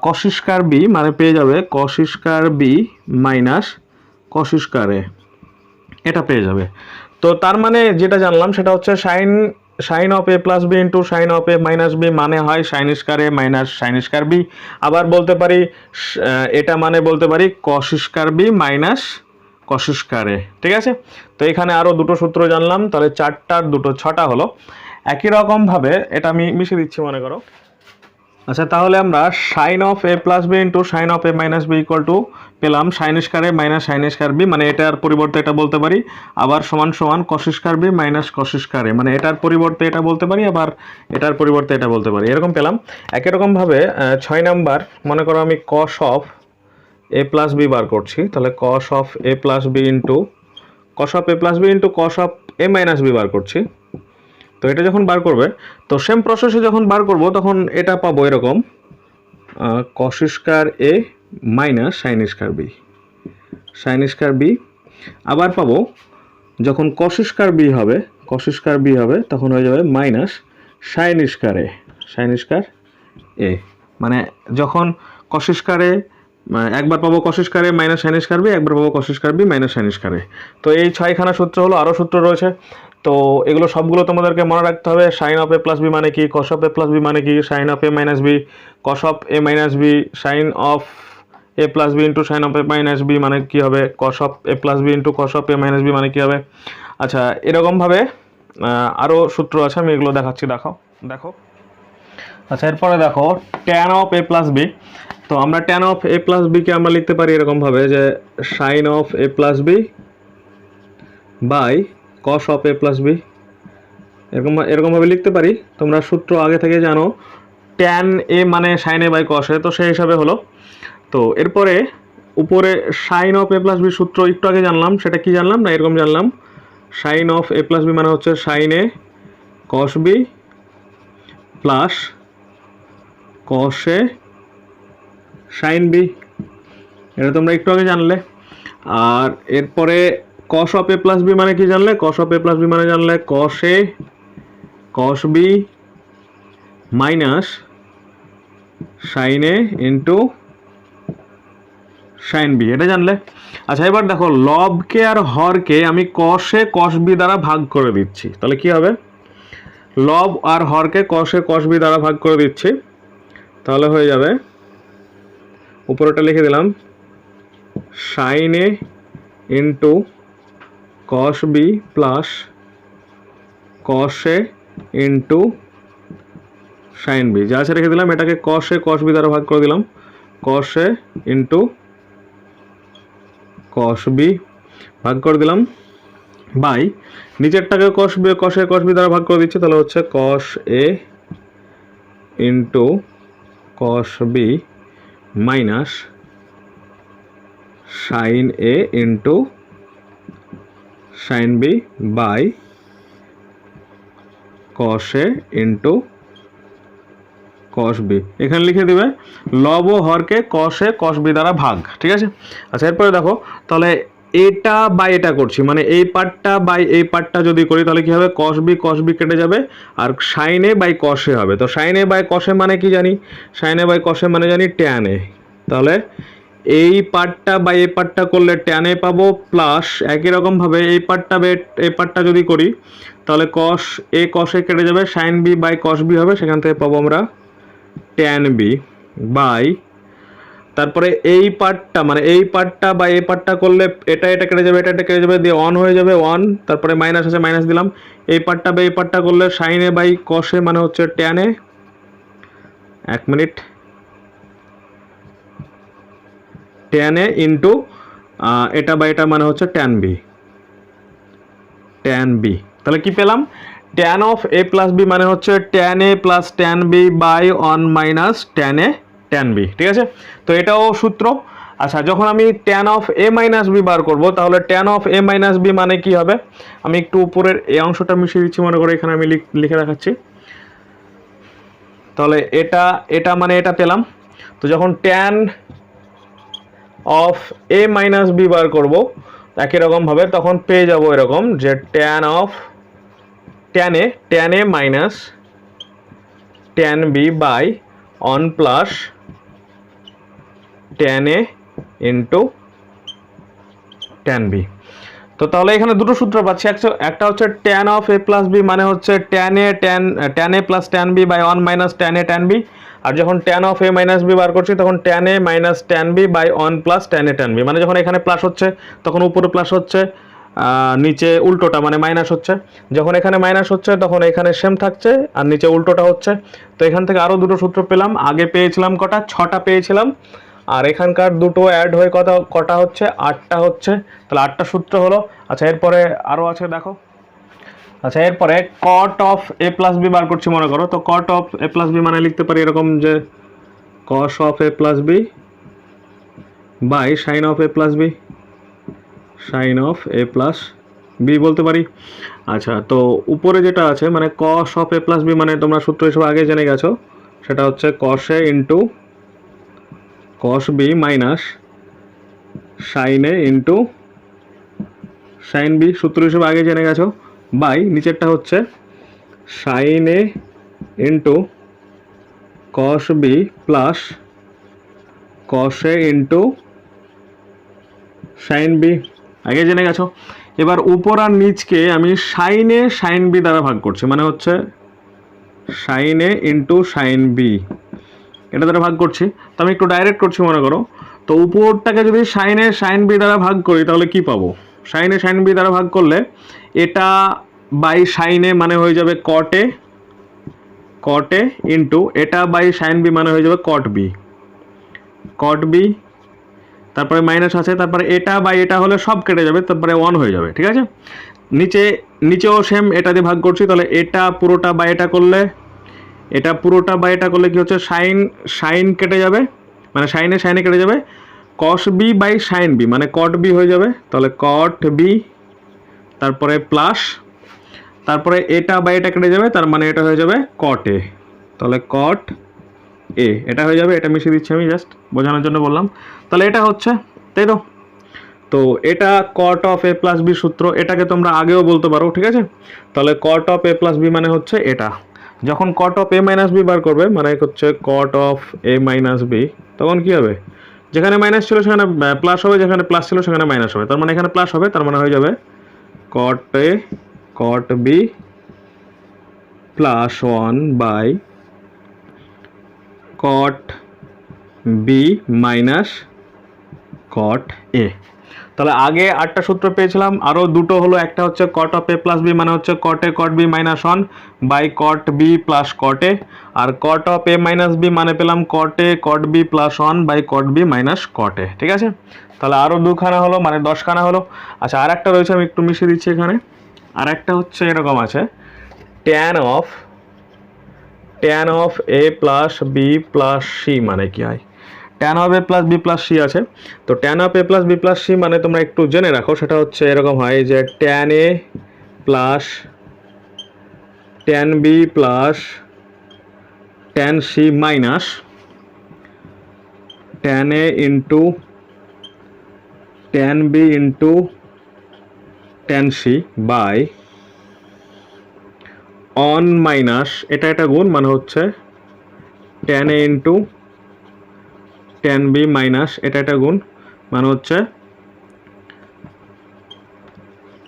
কস স্কয়ার বি, মানে পেয়ে যাবে cos square B minus cos square A, এটা পেয়ে যাবে। তো তার মানে যেটা জানলাম সেটা হচ্ছে sine of A plus B into sine of A minus B মানে হয় sine square A minus sine square B. আবার বলতে পারি এটা মানে বলতে পারি cos square B minus cos square A, ঠিক আছে? তো এখানে আরও দুটো সূত্র জানলাম, তাহলে 4টার 2 6টা হলো। একই রকমভাবে এটা আমি মিশিয়ে দিচ্ছি, মনে করো। আচ্ছা, তাহলে আমরা sine of A plus B into sine of A minus B equal to পেলাম sine square A minus sine square B, মানে এটার পরিবর্তে এটা বলতে পারি, আবার সমান সমান cos square B minus cos square A, মানে এটার পরিবর্তে এটা বলতে পারি, আবার এটার পরিবর্তে এটা বলতে পারি, এরকম পেলাম। একই রকমভাবে 6 নাম্বার, মনে করো আমি cos of A plus B বার করছি, তাহলে cos of A plus B into cos of A plus B into cos of A minus B বার করছি। তো এটা যখন বার করবে, তো সেম প্রসেসে যখন বার করব তখন এটা পাবো এরকম কস square A minus sine square B, আবার পাবো যখন কস স্কয়ার বি হবে তখন হয়ে যাবে মাইনাস সাইন স্কয়ার এ, মানে যখন কস স্কয়ার এ একবার পাবো cos square A minus sine square B, একবার পাবো cos square B minus sine square A. তো এই 6খানা সূত্র হলো, আরও সূত্র রয়েছে, তো এগুলো সবগুলো তোমাদেরকে মনে রাখতে হবে। Sine of A plus B মানে কি, cos of A plus B মানে কি, sine of A minus B, cos of A minus B, sine of A plus B into sine of A minus B মানে কি হবে, cos of A plus B into cos of A minus B মানে কি হবে। আচ্ছা, এরকমভাবে আরও সূত্র আছে, আমি এগুলো দেখাচ্ছি, দেখো। আচ্ছা এরপরে দেখো tan of A plus B. তো আমরা ট্যান অফ এ প্লাস বিকে আমরা লিখতে পারি এরকমভাবে যে sine of A plus B by cos of A plus B, এরকমভাবে লিখতে পারি। তোমরা সূত্র আগে থেকে জানো, ট্যান এ মানে সাইন এ বাই কস এ, তো সেই হিসাবে হলো। তো এরপরে উপরে sine of A plus B সূত্র একটু আগে জানলাম, সেটা কি জানলাম না এরকম জানলাম, sine of A plus B মানে হচ্ছে sine A cos B plus cos A sine B, এটা তোমরা একটু আগে জানলে। আর এরপরে cos of A plus B মানে কি জানলে, cos of A plus B মানে জানলে cos A cos B minus sine A into sine B, এটা জানলে। আচ্ছা এবার দেখো লবকে আর হরকে আমি কস এ কস বি দ্বারা ভাগ করে দিচ্ছি, তাহলে কি হবে, লব আর হরকে কস এ কস বি দ্বারা ভাগ করে দিচ্ছি, তাহলে হয়ে যাবে উপরেটা লিখে দিলাম sine A into cos B plus cos A into sine B, যা আছে রেখে দিলাম, এটাকে কস এ কস বি দ্বারা ভাগ করে দিলাম, কস এ ইন্টু কস বি ভাগ করে দিলাম by নিচেরটাকে cos A cos B দ্বারা ভাগ করে দিচ্ছি, তাহলে হচ্ছে cos A into cos B minus sine A into sine B by cos A into cos B. এখানে লিখে দিবে লব ও হরকে কস এ কস বি দ্বারা ভাগ, ঠিক আছে। আচ্ছা এরপরে দেখো তাহলে এটা বাই এটা করছি, মানে এই পার্টটা বাই এই পার্টটা যদি করি তাহলে কি হবে, কস বি কেটে যাবে আর সাইন এ বাই কস এ হবে। তো সাইন এ বাই কস এ মানে কি জানি, সাইন এ বাই কস এ মানে জানি ট্যান এ, তাহলে এই পার্টটা বাই এই পার্টটা করলে ট্যান এ পাবো, প্লাস একই রকমভাবে এই পার্টটা বাই এই পার্টটা যদি করি তাহলে কস এ কেটে যাবে, sine B by cos B হবে, সেখান থেকে পাবো আমরা ট্যান বি বাই, তারপরে এই পার্টটা মানে এই পার্টটা বা এই পার্টটা করলে এটা কেটে যাবে, এটা কেটে যাবে, দিয়ে অন হয়ে যাবে ওয়ান, তারপরে মাইনাস আছে মাইনাস দিলাম, এই পার্টটা বা এই পার্টটা করলে সাইন এ বাই কস এ মানে হচ্ছে ট্যান এ, এক মিনিট, ট্যান এ ইন্টু এটা বা এটা মানে হচ্ছে ট্যান বি। তাহলে কি পেলাম, tan of A plus B মানে হচ্ছে tan A plus tan B by one minus tan A tan B, ঠিক আছে। তো এটাও সূত্র। আচ্ছা যখন আমি tan of A minus B বার করবো তাহলে tan of A minus B মানে কি হবে, আমি একটু উপরের এই অংশটা মিশিয়ে দিচ্ছি, মনে করে এখানে আমি লিখে দেখাচ্ছি। তাহলে এটা মানে এটা পেলাম। তো যখন tan of A minus B বার করবো একই রকমভাবে তখন পেয়ে যাবো এরকম যে tan A minus tan B by one plus tan A into tan B. তো তাহলে এখানে দুটো সূত্র পাচ্ছি, একটা হচ্ছে tan of A plus B মানে হচ্ছে tan A plus tan B by one minus tan A tan B, আর যখন tan of A minus B বার করছি তখন tan A minus tan B by one plus tan A tan B, মানে যখন এখানে প্লাস হচ্ছে তখন উপরে প্লাস হচ্ছে, নিচে উল্টোটা মানে মাইনাস হচ্ছে, যখন এখানে মাইনাস হচ্ছে তখন এখানে সেম থাকছে আর নিচে উল্টোটা হচ্ছে। তো এখান থেকে আরও দুটো সূত্র পেলাম, আগে পেয়েছিলাম কটা, 6টা পেয়েছিলাম, আর এখানকার দুটো অ্যাড হয়ে কটা হচ্ছে, 8টা হচ্ছে, তাহলে 8টা সূত্র হলো। আচ্ছা এরপরে আরও আছে দেখো। আচ্ছা এরপরে cot of A plus B বার করছি মনে করো, তো cot of A plus B মানে লিখতে পারি এরকম যে cos of A plus B by sine of A plus B, sine of A plus B বলতে পারি। আচ্ছা তো উপরে যেটা আছে মানে cos of A plus B মানে তোমরা সূত্র হিসেবে আগে জেনে গেছো, সেটা হচ্ছে cos A into cos B minus sine A into sine B, সূত্র হিসেবে আগে জেনে গেছো, বাই নিচেরটা হচ্ছে sine A into cos B plus cos A into sine B, আগে জেনে গেছো। এবার উপর আর নিচকে আমি সাইন এ সাইন বি দ্বারা ভাগ করছি, মানে হচ্ছে sine A into sine B, এটা দ্বারা ভাগ করছি। তো আমি একটু ডাইরেক্ট করছি মনে করো, তো উপরটাকে যদি সাইন এ সাইন বি দ্বারা ভাগ করি তাহলে কি পাবো, সাইন এ সাইন বি দ্বারা ভাগ করলে এটা বাই সাইন এ মানে হয়ে যাবে cot A caught A into এটা বাই সাইন বি মানে হয়ে যাবে কট বি, কট বি, তারপরে মাইনাস আছে, তারপরে এটা বাই এটা হলে সব কেটে যাবে, তারপরে 1 হয়ে যাবে। ঠিক আছে, নিচেও সেম এটা দিয়ে ভাগ করছি, তাহলে এটা পুরোটা বাই এটা করলে, এটা পুরোটা বাই এটা করলে কি হচ্ছে, সাইন কেটে যাবে, মানে সাইনে কেটে যাবে, cos B by sine B মানে কট বি হয়ে যাবে, তাহলে কট বি, তারপরে প্লাস, তারপরে এটা বাই এটা কেটে যাবে, তার মানে এটা হয়ে যাবে কট এ, তাহলে কট এ এটা হয়ে যাবে। এটা মিশিয়ে দিচ্ছি আমি জাস্ট বোঝানোর জন্য বললাম। তাহলে এটা হচ্ছে, তাই তো, তো এটা cot of A plus B সূত্র, এটাকে তোমরা আগেও বলতে পারো। ঠিক আছে, তাহলে cot of A plus B মানে হচ্ছে এটা। যখন cot of A minus B বার করবে মানে হচ্ছে cot of A minus B, তখন কি হবে, যেখানে মাইনাস ছিল সেখানে প্লাস হবে, যেখানে প্লাস ছিল সেখানে মাইনাস হবে, তার মানে এখানে প্লাস হবে, তার মানে হয়ে যাবে cot A cot B plus 1 by cot B minus cot A. তাহলে আগে 8টা সূত্র পেয়েছিলাম, আরও দুটো হলো, একটা হচ্ছে cot of A plus B মানে হচ্ছে cot A cot B minus 1 by cot B plus cot A, আর cot of A minus B মানে পেলাম cot A cot B plus 1 by cot B minus cot A. ঠিক আছে, তাহলে আরও 2খানা হলো, মানে 10খানা হলো। আচ্ছা, আর একটা রয়েছে, আমি একটু মিশিয়ে দিচ্ছি এখানে। আর একটা হচ্ছে এরকম আছে, tan of A plus B plus C মানে কি হয়, tan of A plus B plus C আছে। তো tan of A plus B plus C মানে তোমরা একটু জেনে রাখো, সেটা হচ্ছে এরকম হয় যে tan A plus tan B plus tan C minus tan A into tan B into tan C by one minus এটা গুণ মানে হচ্ছে tan A into tan B minus এটা গুণ মানে হচ্ছে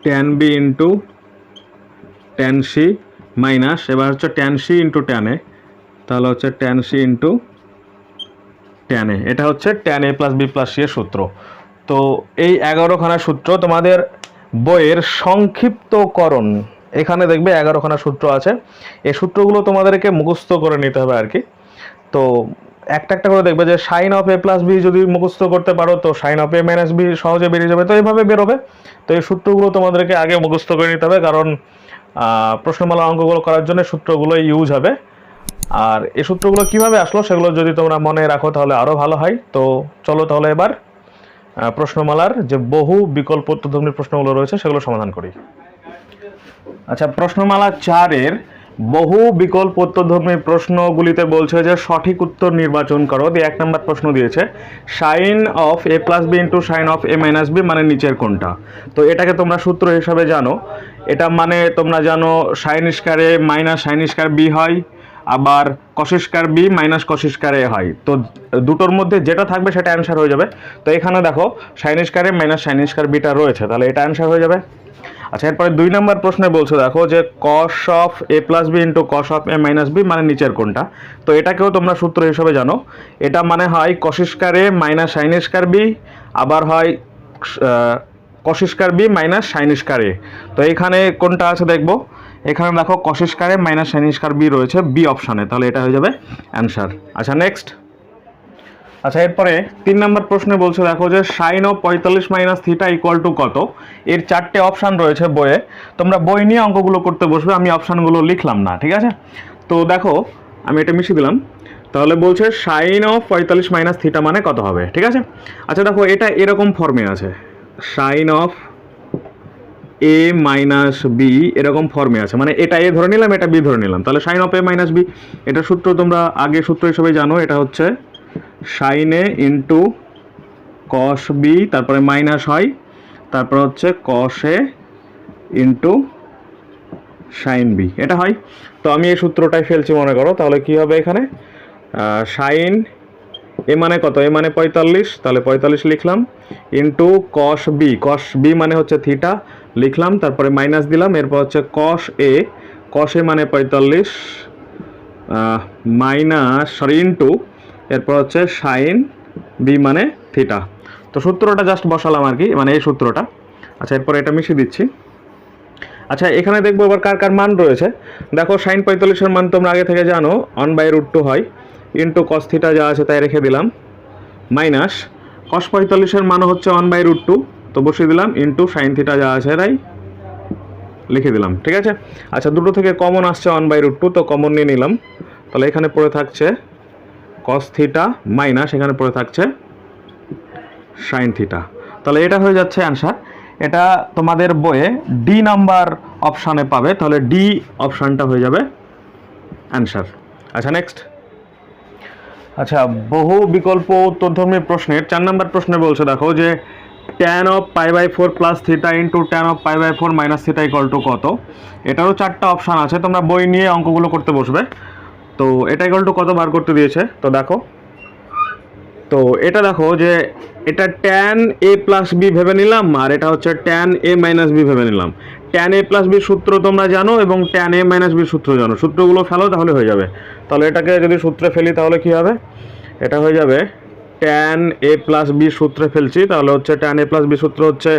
tan B into tan C minus, এবার হচ্ছে tan C into tan A, তাহলে হচ্ছে tan C into tan A. এটা হচ্ছে tan A plus B plus C এর সূত্র। তো এই 11খানা সূত্র তোমাদের বইয়ের সংক্ষিপ্তকরণ, এখানে দেখবে 11খানা সূত্র আছে, এই সূত্রগুলো তোমাদেরকে মুখস্থ করে নিতে হবে আর কি। তো একটা করে দেখবে যে sine of A plus B যদি মুখস্থ করতে পারো তো sine of A minus B সহজে বেরিয়ে যাবে, তো এইভাবে বেরোবে। তো এই সূত্রগুলো তোমাদেরকে আগে মুখস্থ করে নিতে হবে, কারণ প্রশ্নমালা অঙ্কগুলো করার জন্য সূত্রগুলো ইউজ হবে। আর এই সূত্রগুলো কিভাবে আসলো সেগুলো যদি তোমরা মনে রাখো তাহলে আরও ভালো হয়। তো চলো তাহলে এবার প্রশ্নমালার যে বহু বিকল্প উত্তরধ্বনির প্রশ্নগুলো রয়েছে সেগুলো সমাধান করি। আচ্ছা, প্রশ্নমালা 4-এর বহু বিকল্প উত্তরধ্বনির প্রশ্নগুলিতে বলছে যে সঠিক উত্তর নির্বাচন করো। দিয়ে 1 নম্বর প্রশ্ন দিয়েছে sine of A plus B into sine of A minus B মানে নিচের কোনটা। তো এটাকে তোমরা সূত্র হিসাবে জানো, এটা মানে তোমরা জানো sine square A minus sine square B হয়, আবার cos square B minus cos square A হয়। তো দুটোর মধ্যে যেটা থাকবে সেটা অ্যান্সার হয়ে যাবে। তো এখানে দেখো sign square A minus sine square beta রয়েছে, তাহলে এটা অ্যান্সার হয়ে যাবে। আচ্ছা, এরপরে 2 নম্বর প্রশ্নে বলছে দেখো যে cos of A plus B into cos of A minus B মানে নিচের কোনটা। তো এটাকেও তোমরা সূত্র হিসেবে জানো, এটা মানে হয় cos square A minus sine square B, আবার হয় cos square B minus sine square A. তো এখানে কোনটা আছে দেখবো, এখানে দেখো cos square A minus sine square B রয়েছে বি অপশানে, তাহলে এটা হয়ে যাবে অ্যান্সার। আচ্ছা, নেক্সট। আচ্ছা, এরপরে 3 নম্বর প্রশ্নে বলছে দেখো যে sine of 45 minus theta equal to কত। এর 4টে অপশান রয়েছে বইয়ে, তোমরা বই নিয়ে অঙ্কগুলো করতে বসবে, আমি অপশানগুলো লিখলাম না, ঠিক আছে। তো দেখো আমি এটা মিশিয়ে দিলাম, তাহলে বলছে সাইন অফ 45 মাইনাস থিটা মানে কত হবে, ঠিক আছে। আচ্ছা দেখো, এটা এরকম ফর্মে আছে, sine of A minus B এরকম ফর্মে আছে, মানে এটা এ ধরে নিলাম, এটা বি ধরে নিলাম, তাহলে sine of A minus B এটা সূত্র তোমরা আগে সূত্র হিসেবে জানো, এটা হচ্ছে sine A into cos B, তারপরে মাইনাস হয়, তারপর হচ্ছে cos A into sine B এটা হয়। তো আমি এই সূত্রটাই ফেলছি মনে করো, তাহলে কি হবে এখানে সাইন এ মানে কত, এ মানে 45, তাহলে 45 লিখলাম, ইন্টু কস বি মানে হচ্ছে থিটা লিখলাম, তারপরে মাইনাস দিলাম, এরপর হচ্ছে কস এ মানে 45 মাইনাস ইন্টু এরপর হচ্ছে সাইন বি মানে থিটা। তো সূত্রটা জাস্ট বসালাম আর কি, মানে এই সূত্রটা। আচ্ছা, এরপর এটা মিশিয়ে দিচ্ছি। আচ্ছা এখানে দেখবো এবার কার কার মান রয়েছে। দেখো সাইন 45-এর মান তোমরা আগে থেকে জানো 1/√2 হয়, ইন্টু কস থিটা যা আছে তাই রেখে দিলাম, মাইনাস কস 45-এর মান হচ্ছে 1/√2, তো বসিয়ে দিলাম, ইন্টু সাইন থিটা যা আছে তাই লিখে দিলাম। ঠিক আছে, আচ্ছা দুটো থেকে কমন আসছে 1/√2, তো কমন নিয়ে নিলাম, তাহলে এখানে পড়ে থাকছে কস থিটা মাইনাস এখানে পড়ে থাকছে সাইন থিটা। তাহলে এটা হয়ে যাচ্ছে অ্যান্সার। এটা তোমাদের বইয়ে ডি নাম্বার অপশানে পাবে, তাহলে ডি অপশানটা হয়ে যাবে অ্যান্সার। আচ্ছা নেক্সট, আচ্ছা বহু বিকল্প উত্তরধর্মী প্রশ্নের 4 নম্বর প্রশ্নে বলছে দেখো যে tan of π/4 plus theta into tan of π/4 minus theta equal to কত। এটারও 4টা অপশান আছে, তোমরা বই নিয়ে অঙ্কগুলো করতে বসবে। তো এটা ইকুয়াল টু কত বার করতে দিয়েছে, তো দেখো, তো এটা দেখো যে এটা tan a প্লাস বি ভেবে নিলাম, আর এটা হচ্ছে tan a মাইনাস বি ভেবে নিলাম। tan a প্লাস বি সূত্র তোমরা জানো এবং tan a মাইনাস বি সূত্র জানো, সূত্রগুলো ফেলো তাহলে হয়ে যাবে। তাহলে এটাকে যদি সূত্রে ফেলি তাহলে কি হবে, এটা হয়ে যাবে tan a প্লাস বি সূত্রে ফেলছি, তাহলে হচ্ছে tan a প্লাস বি সূত্র হচ্ছে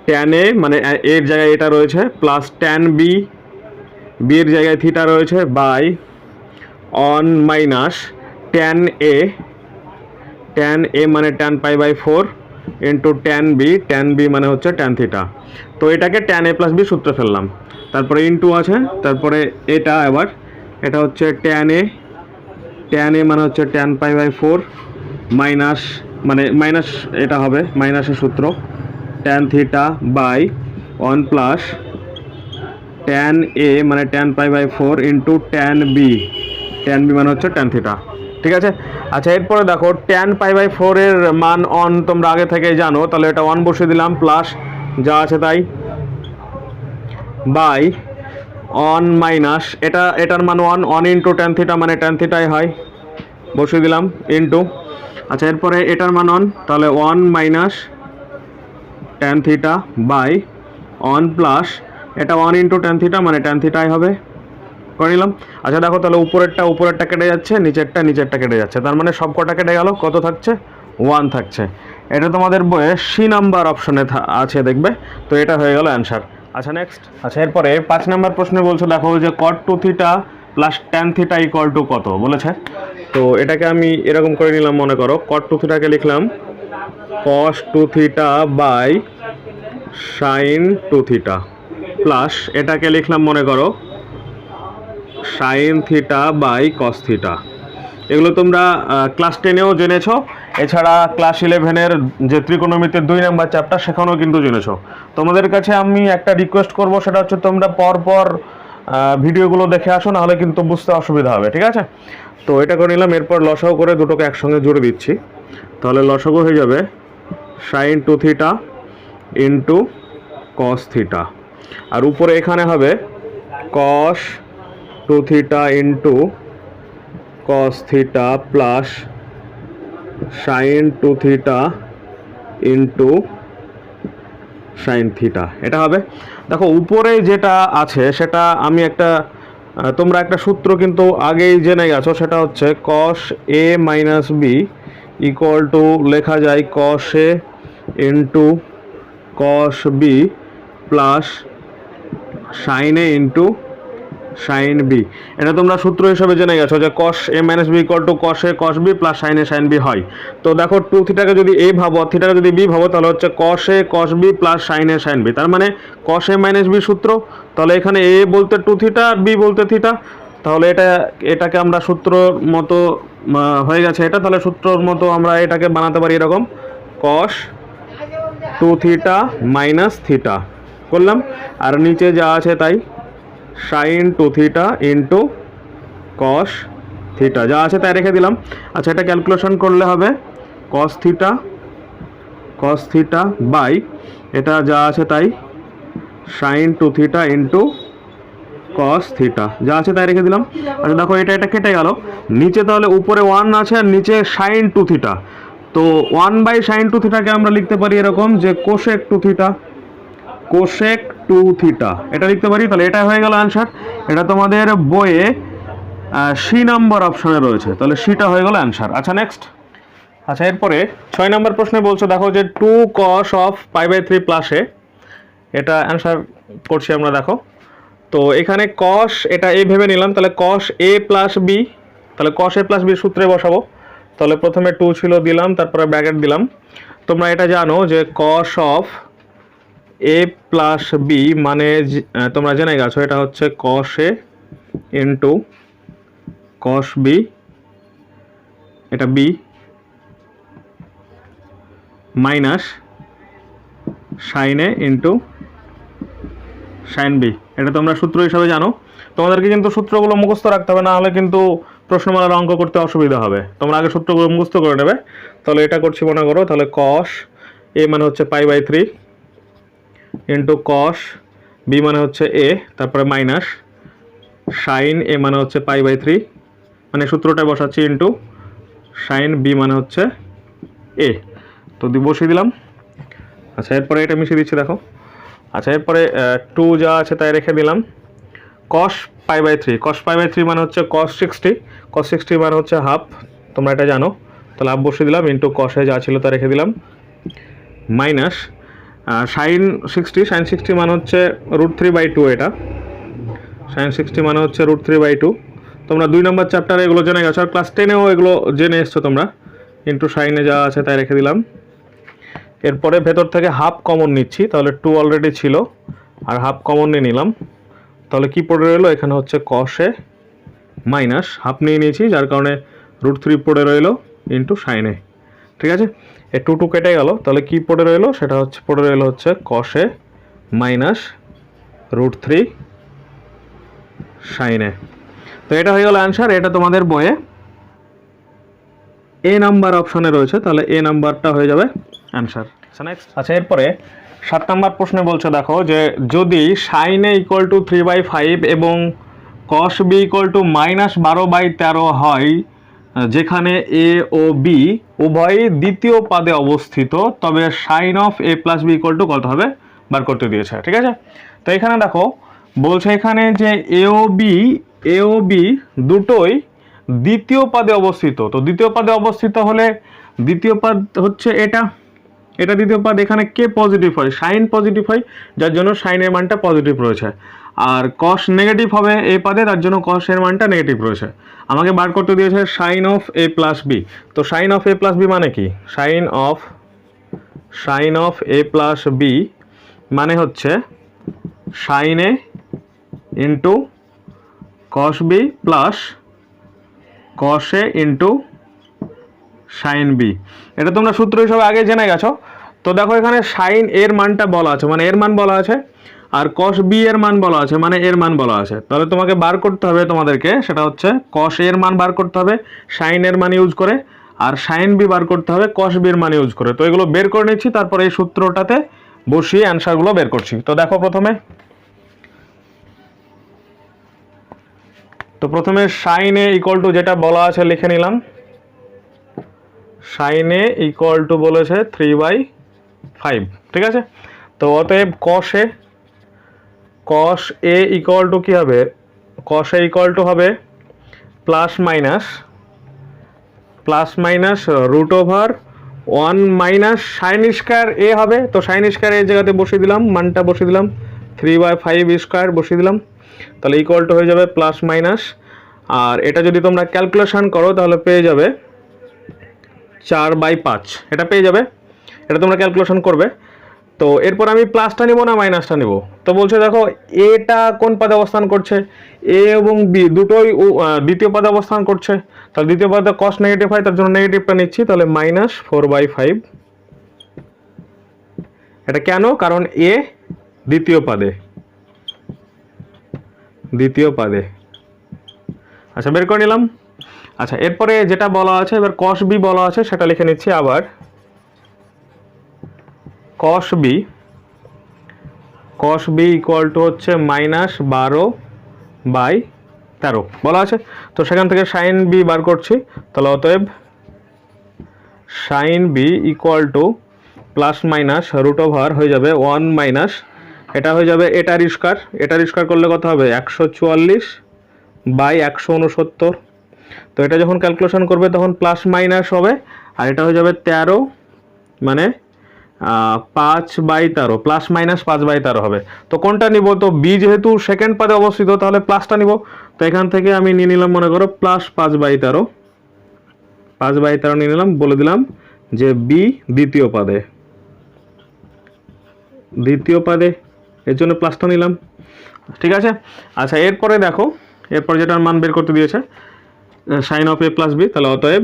tan a মানে এর জায়গায় এটা রয়েছে প্লাস tan b, b এর জায়গায় থিটা রয়েছে, by one minus tan a মানে tan π/4 ইন্টু tan b মানে হচ্ছে tan থিটা। তো এটাকে tan a প্লাস বি সূত্রে ফেললাম, তারপরে ইন্টু আছে, তারপরে এটা আবার এটা হচ্ছে tan a মানে হচ্ছে tan π/4 মাইনাস মানে মাইনাস এটা হবে মাইনাসের সূত্র tan theta by 1 plus tan a মানে tan π/4 ইন্টু tan b মানে হচ্ছে tan থিটা। ঠিক আছে, আচ্ছা এরপরে দেখো tan π/4 এর মান অন তোমরা আগে থেকেই জানো, তাহলে এটা 1 বসিয়ে দিলাম প্লাস যা আছে তাই বাই অন মাইনাস এটার মান 1 ইন্টু tan থিটা মানে tan থিটাই হয়, বসিয়ে দিলাম ইন্টু, আচ্ছা এরপরে এটার মান অন, তাহলে 1 minus tan theta by 1 plus এটা 1 ইন্টু tan থিটা মানে tan থিটাই হবে, করে নিলাম। আচ্ছা দেখো তাহলে উপরেরটা কেটে যাচ্ছে, নিচেরটা কেটে যাচ্ছে, তার মানে সব কটা কেটে গেল, কত থাকছে 1 থাকছে। এটা তোমাদের বইয়ে সি নাম্বার অপশনে আছে দেখবে, তো এটা হয়ে গেল অ্যান্সার। আচ্ছা নেক্সট, আচ্ছা এরপরে 5 নম্বর প্রশ্নে বলছে দেখো যে cot 2 theta plus tan theta equal to কত বলেছে। তো এটাকে আমি এরকম করে নিলাম, মনে করো cot 2 থিটাকে লিখলাম cos 2 theta by sin 2 theta plus এটাকে লিখলাম মনে করো sin theta by cos theta. এগুলো তোমরা ক্লাস 10-এও জেনেছো, এছাড়া ক্লাস 11-এর যে ত্রিকোণমিতির 2 নম্বর চ্যাপ্টার সেখানেও কিন্তু জেনেছো। তোমাদের কাছে আমি একটা রিকোয়েস্ট করব, সেটা হচ্ছে তোমরা পরপর ভিডিওগুলো দেখে আসো, নাহলে কিন্তু বুঝতে অসুবিধা হবে। ঠিক আছে, তো এটা করে নিলাম, এরপর লসাগু করে দুটোকে একসঙ্গে জুড়ে দিচ্ছি, তাহলে লসাগু হয়ে যাবে sin 2 theta into cos theta, আর উপরে এখানে হবে cos 2 theta into cos theta plus sin 2 theta into sin theta, এটা হবে। দেখো উপরে যেটা আছে সেটা আমি তোমরা একটা সূত্র কিন্তু আগেই জেনে গেছো, সেটা হচ্ছে cos a minus B equal to লেখা যায় cos a into cos b plus sin a into sin b। এটা তোমরা সূত্র হিসেবে জেনে গেছো যে cos a minus B equal to cos a cos b plus sin a sin b হয়। তো দেখো 2 থিটাকে যদি a ভাবো, থিটাকে যদি b ভাবো, তাহলে হচ্ছে cos a cos b plus sin a sin b, তার মানে cos a মাইনাস b সূত্র, তাহলে এখানে a বলতে 2 থিটা আর b বলতে থিটা, তাহলে এটাকে আমরা সূত্র মতো হয়ে গেছে এটা, তাহলে সূত্রর মতো আমরা এটাকে বানাতে পারি এরকম cos 2 থিটা মাইনাস থিটা করলাম, আর নিচে যা আছে তাই sin 2 theta into cos theta যা আছে তাই রেখে দিলাম। আচ্ছা এটা ক্যালকুলেশন করলে হবে cos থিটা বাই এটা যা আছে তাই sin 2 theta into cos theta যা আছে তাই রেখে দিলাম। আচ্ছা দেখো এটা কেটে গেল, নিচে তাহলে উপরে 1 আছে আর নিচে sin 2 থিটা, তো 1/sin 2 থিটাকে আমরা লিখতে পারি এরকম যে cosec 2 থিটা, cosec 2 থিটা এটা লিখতে পারি, তাহলে এটা হয়ে গেল অ্যান্সার। এটা তোমাদের বইয়ে সি নাম্বার অপশনে রয়েছে, তাহলে সিটা হয়ে গেল অ্যান্সার। আচ্ছা নেক্সট, আচ্ছা এরপরে 6 নম্বর প্রশ্নে বলছে দেখো যে 2 cos of π/3 প্লাস a এটা অ্যান্সার করছি আমরা, দেখো। তো এখানে কস, এটা এ ভেবে নিলাম, তাহলে কস এ প্লাস বি, তাহলে কস এ প্লাস বি সূত্রে বসাবো। তাহলে প্রথমে 2 ছিল দিলাম, তারপরে ব্র্যাকেট দিলাম। তোমরা এটা জানো যে cos of A plus B মানে তোমরা জেনে গেছো এটা হচ্ছে cos A into cos B, এটা B, minus sine A into sine B. এটা তোমরা সূত্র হিসাবে জানো। তোমাদেরকে কিন্তু সূত্রগুলো মুখস্থ রাখতে হবে, না হলে কিন্তু প্রশ্নমালার অঙ্ক করতে অসুবিধা হবে। তোমরা আগে সূত্রগুলো মুখস্থ করে নেবে। তাহলে এটা করছি মনে করো, তাহলে কস এ মানে হচ্ছে π/3 ইন্টু কস বি মানে হচ্ছে এ, তারপরে মাইনাস সাইন এ মানে হচ্ছে π/3, মানে সূত্রটা বসাচ্ছি, ইন্টু সাইন বি মানে হচ্ছে এ। তো বসিয়ে দিলাম। আচ্ছা, এরপরে এটা মিশিয়ে দিচ্ছি, দেখো। আচ্ছা, এরপরে 2 যা আছে তাই রেখে দিলাম। কস π/3, কস π/3 মানে হচ্ছে কস 60, কস 60 মানে হচ্ছে হাফ, তোমরা এটা জানো। তাহলে হাফ বসিয়ে দিলাম, ইন্টু কসে যা ছিল তা রেখে দিলাম, মাইনাস সাইন 60 মানে হচ্ছে √3/2, এটা সাইন 60 মানে হচ্ছে √3/2। তোমরা 2 নম্বর চ্যাপ্টারে এগুলো জেনে গেছো, আর ক্লাস 10এও এগুলো জেনে এসছো তোমরা। ইন্টু সাইনে যা আছে তাই রেখে দিলাম। এরপরে ভেতর থেকে হাফ কমন নিচ্ছি, তাহলে 2 অলরেডি ছিল আর হাফ কমন নিয়ে নিলাম। তাহলে কি পড়ে রইলো, এখানে হচ্ছে কসে মাইনাস হাফ নিয়ে নিয়েছি, যার কারণে √3 পড়ে রইলো ইন্টু সাইনে। ঠিক আছে, এই 2 কেটে গেল। তাহলে কি পড়ে রইলো, সেটা হচ্ছে পড়ে রইলো হচ্ছে কসে মাইনাস √3 সাইনে। তো এটা হয়ে গেল অ্যান্সার। এটা তোমাদের বইয়ে এ নাম্বার অপশনে রয়েছে, তাহলে এ নাম্বারটা হয়ে যাবে অ্যান্সার। নেক্সট, আচ্ছা, এরপরে 7 নম্বর প্রশ্নে বলছে, দেখো, যে যদি সাইন এ ইকুয়াল টু 3/5 এবং কস বি ইকুয়াল টু -12/13 হয়, যেখানে এ ও বি উভয়ই দ্বিতীয় পাদে অবস্থিত, তবে sine of A plus B equal to কত হবে বার করতে দিয়েছে। ঠিক আছে, তো এখানে দেখো বলছে এখানে যে এ ও বি দুটোই দ্বিতীয় পাদে অবস্থিত। তো দ্বিতীয় পাদে অবস্থিত হলে দ্বিতীয় পাদ হচ্ছে এটা দ্বিতীয় পাদ, এখানে কে পজিটিভ হয়, সাইন পজিটিভ হয়, যার জন্য সাইনের মানটা পজিটিভ রয়েছে। আর কস নেগেটিভ হবে এই পাদে, তার জন্য কসের মানটা নেগেটিভ রয়েছে। আমাকে বার করতে দিয়েছে sine of A plus B. তো sine of A plus B মানে কি, sine of A plus B মানে হচ্ছে sine A into cos B plus cos A into sine B. এটা তোমরা সূত্র হিসাবে আগে জেনে গেছো। তো দেখো এখানে সাইন এর মানটা বলা আছে, মানে এর মান বলা আছে, আর কস বি এর মান বলা আছে, মানে এর মান বলা আছে। তাহলে তোমাকে বার করতে হবে, তোমাদেরকে সেটা হচ্ছে কস এর মান বার করতে হবে সাইন এর মান ইউজ করে, আর সাইন বি বার করতে হবে কস বি এর মান ইউজ করে। তো এগুলো বের করে নিচ্ছি, তারপরে এই সূত্রটাতে বসিয়ে অ্যান্সারগুলো বের করছি। তো দেখো প্রথমে সাইন এ ইকুয়াল টু যেটা বলা আছে লিখে নিলাম। সাইন এ ইকুয়াল টু বলেছে 3/5। ঠিক আছে, তো অতএব কস এ ইকুয়াল টু কী হবে, কস এ ইকুয়াল টু হবে plus minus √1 minus sine square A হবে। তো সাইন স্কয়ার এর জায়গাতে বসিয়ে দিলাম, মানটা বসিয়ে দিলাম, 3/5 স্কয়ার বসিয়ে দিলাম। তাহলে ইকুয়াল টু হয়ে যাবে প্লাস মাইনাস, আর এটা যদি তোমরা ক্যালকুলেশন করো তাহলে পেয়ে যাবে 4/5, এটা পেয়ে যাবে। এটা তোমরা ক্যালকুলেশন করবে। তো এরপর আমি প্লাসটা নিব না মাইনাসটা নিব। তো বলছে দেখো এটা কোন পদে অবস্থান করছে, এ এবং বি দুটোই দ্বিতীয় পদে অবস্থান করছে। তাহলে দ্বিতীয় পদে কস নেগেটিভ হয়, তার জন্য নেগেটিভটা নিচ্ছি। তাহলে -4/5। এটা কেন, কারণ এ দ্বিতীয় পাদে। আচ্ছা, বের করে নিলাম। আচ্ছা, এরপরে যেটা বলা আছে, এবার কস বি বলা আছে, সেটা লিখে নিচ্ছি আবার। কস বি ইকুয়াল টু হচ্ছে -12/13 বলা আছে। তো সেখান থেকে সাইন বি বার করছি। তাহলে অতএব sine B equal to plus minus √over হয়ে যাবে 1 মাইনাস, এটা হয়ে যাবে এটার স্কয়ার করলে কত হবে 144/169। তো এটা যখন ক্যালকুলেশন করবে তখন প্লাস মাইনাস হবে, আর এটা হয়ে যাবে 13, মানে 5/13 প্লাস মাইনাস 5/13 হবে। তো কোনটা নিব? তো বি যেহেতু সেকেন্ড পদে অবস্থিত তাহলে প্লাসটা নিব। তো এখান থেকে আমি নিয়ে নিলাম মনে করো প্লাস 5/13 নিয়ে নিলাম, বলে দিলাম যে বি দ্বিতীয় পদে এর জন্য প্লাসটা নিলাম। ঠিক আছে। আচ্ছা এরপরে দেখো, এরপর যেটার মান বের করতে দিয়েছে sine of A plus B, তাহলে অতএব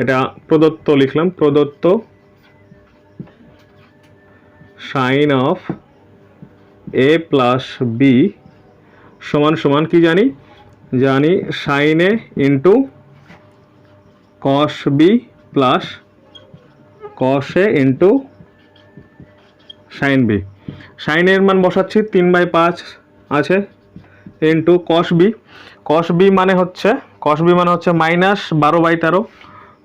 এটা প্রদত্ত লিখলাম, প্রদত্ত sine of A plus B সমান সমান কি জানি sine A into cos B plus cos A into sine B. Sine এর মান বসাচ্ছি 3/5 আছে ইন্টু কস বি মানে হচ্ছে -12/13,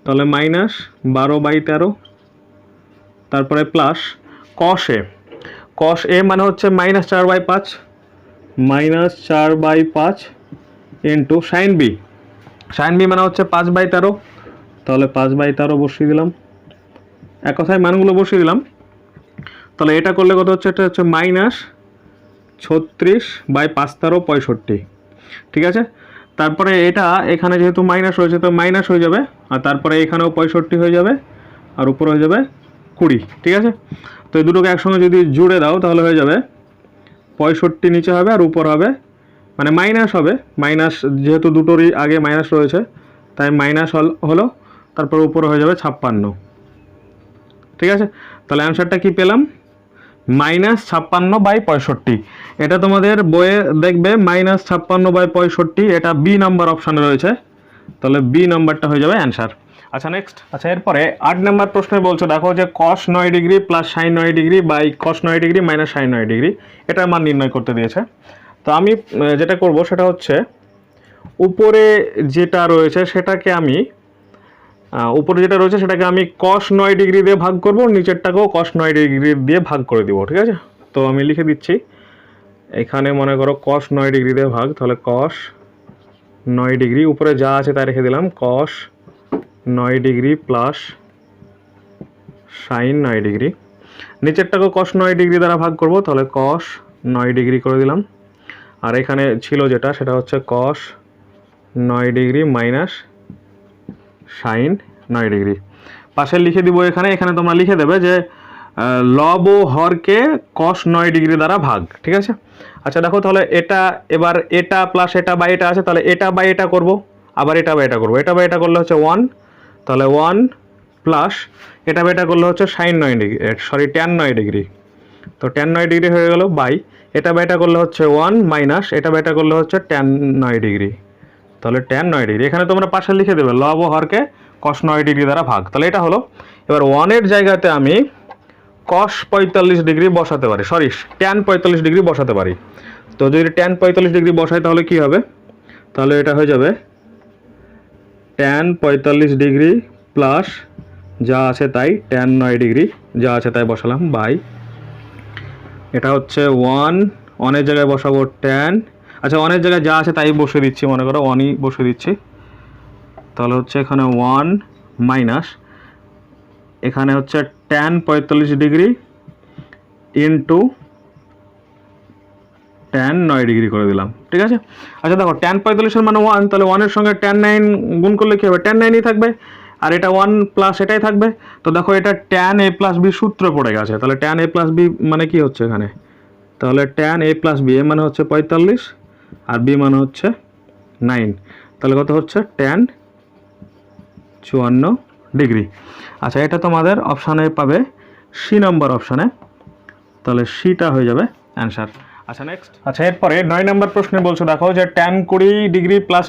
তাহলে -12/13, তারপরে প্লাস কস এ মানে হচ্ছে -4/5 ইন্টু সাইন বি মানে হচ্ছে 5/13, তাহলে 5/13 বসিয়ে দিলাম, এক কথায় মানগুলো বসিয়ে দিলাম। তাহলে এটা করলে কত হচ্ছে? এটা হচ্ছে -36/5 65। ঠিক আছে। তারপরে এটা এখানে যেহেতু মাইনাস রয়েছে তো মাইনাস হয়ে যাবে, আর তারপরে এখানেও 65 হয়ে যাবে, আর উপরে হয়ে যাবে 20। ঠিক আছে। তো এই দুটোকে একসঙ্গে যদি জুড়ে দাও তাহলে হয়ে যাবে 65 নিচে হবে আর উপর হবে মানে মাইনাস হবে, মাইনাস যেহেতু দুটোরই আগে মাইনাস রয়েছে তাই মাইনাস হলো, তারপর উপরে হয়ে যাবে 56। ঠিক আছে। তাহলে অ্যান্সারটা কি পেলাম? -56/65। এটা তোমাদের বইয়ে দেখবে -56/65, এটা বি নাম্বার অপশানে রয়েছে, তাহলে বি নাম্বারটা হয়ে যাবে অ্যান্সার। আচ্ছা নেক্সট। আচ্ছা এরপরে 8 নম্বর প্রশ্নে বলছো দেখো যে cos 9 degree plus sin 9 degree by cos 9 degree minus sin 9 degree এটার মান নির্ণয় করতে দিয়েছে। তো আমি যেটা করব সেটা হচ্ছে উপরে যেটা রয়েছে সেটাকে আমি cos 9 ডিগ্রি দিয়ে ভাগ করব, নিচেরটাকেও cos 9 ডিগ্রি দিয়ে ভাগ করে দিব। ঠিক আছে। তো আমি লিখে দিচ্ছি, এখানে মনে করো cos 9 ডিগ্রি দিয়ে ভাগ, তাহলে cos 9 ডিগ্রি উপরে যা আছে তাই রেখে দিলাম, cos 9 degree plus sin 9 degree, নিচেরটাকেও cos 9 ডিগ্রি দ্বারা ভাগ করব, তাহলে cos 9 ডিগ্রি করে দিলাম। আর এখানে ছিল যেটা সেটা হচ্ছে cos 9 degree minus sin 9 degree পাশে লিখে দিব। এখানে তোমরা লিখে দেবে যে লব ও হরকে cos 9 ডিগ্রি দ্বারা ভাগ। ঠিক আছে। আচ্ছা দেখো, তাহলে এবার এটা প্লাস এটা বাই এটা আছে, তাহলে এটা বাই এটা করব, আবার এটা বাই এটা করব। এটা বাই এটা করলে হচ্ছে 1, তাহলে 1 প্লাস এটা বাই এটা করলে হচ্ছে sin 9 ডিগ্রি tan 9 ডিগ্রি, তো tan 9 ডিগ্রি হয়ে গেল বাই এটা বাই এটা করলে হচ্ছে 1 মাইনাস এটা বাই এটা করলে হচ্ছে tan 9 ডিগ্রি, তাহলে tan 9 ডিগ্রি। এখানে তোমরা পাশে লিখে দেবে লব ও হরকে cos 9 ডিগ্রি দ্বারা ভাগ, তাহলে এটা হলো। এবার 1 এর জায়গাতে আমি cos 45 ডিগ্রি বসাতে পারি, tan 45 ডিগ্রি বসাতে পারি। তো যদি tan 45 ডিগ্রি বসাই তাহলে কি হবে? তাহলে এটা হয়ে যাবে tan 45 ডিগ্রি প্লাস যা আছে তাই tan 9 ডিগ্রি যা আছে তাই বসালাম বাই এটা হচ্ছে 1 এর জায়গায় বসাবো tan, আচ্ছা 1 এর জায়গায় যা আছে তাই বসে দিচ্ছি, মনে করো 1ই বসে দিচ্ছি, তাহলে হচ্ছে এখানে 1 মাইনাস এখানে হচ্ছে tan 45 degree into tan 9 degree করে দিলাম। ঠিক আছে। আচ্ছা দেখো tan 45 এর মানে 1, তাহলে 1 এর সঙ্গে tan 9 গুণ করলে কি হবে? tan 9ই থাকবে, আর এটা 1 প্লাস এটাই থাকবে। তো দেখো এটা tan a প্লাস b সূত্র পড়ে গেছে, তাহলে tan a প্লাস b মানে কি হচ্ছে এখানে? তাহলে tan a প্লাস b এ মানে হচ্ছে 45 আর b মানে হচ্ছে 9, তাহলে কত হচ্ছে tan 54 ডিগ্রি। আচ্ছা এটা তোমাদের অপশানে পাবে সি নাম্বার অপশানে, তাহলে সিটা হয়ে যাবে অ্যান্সার। আচ্ছা নেক্সট। আচ্ছা এরপরে 9 নম্বর প্রশ্নে বলছো দেখো যে tan 20 degree plus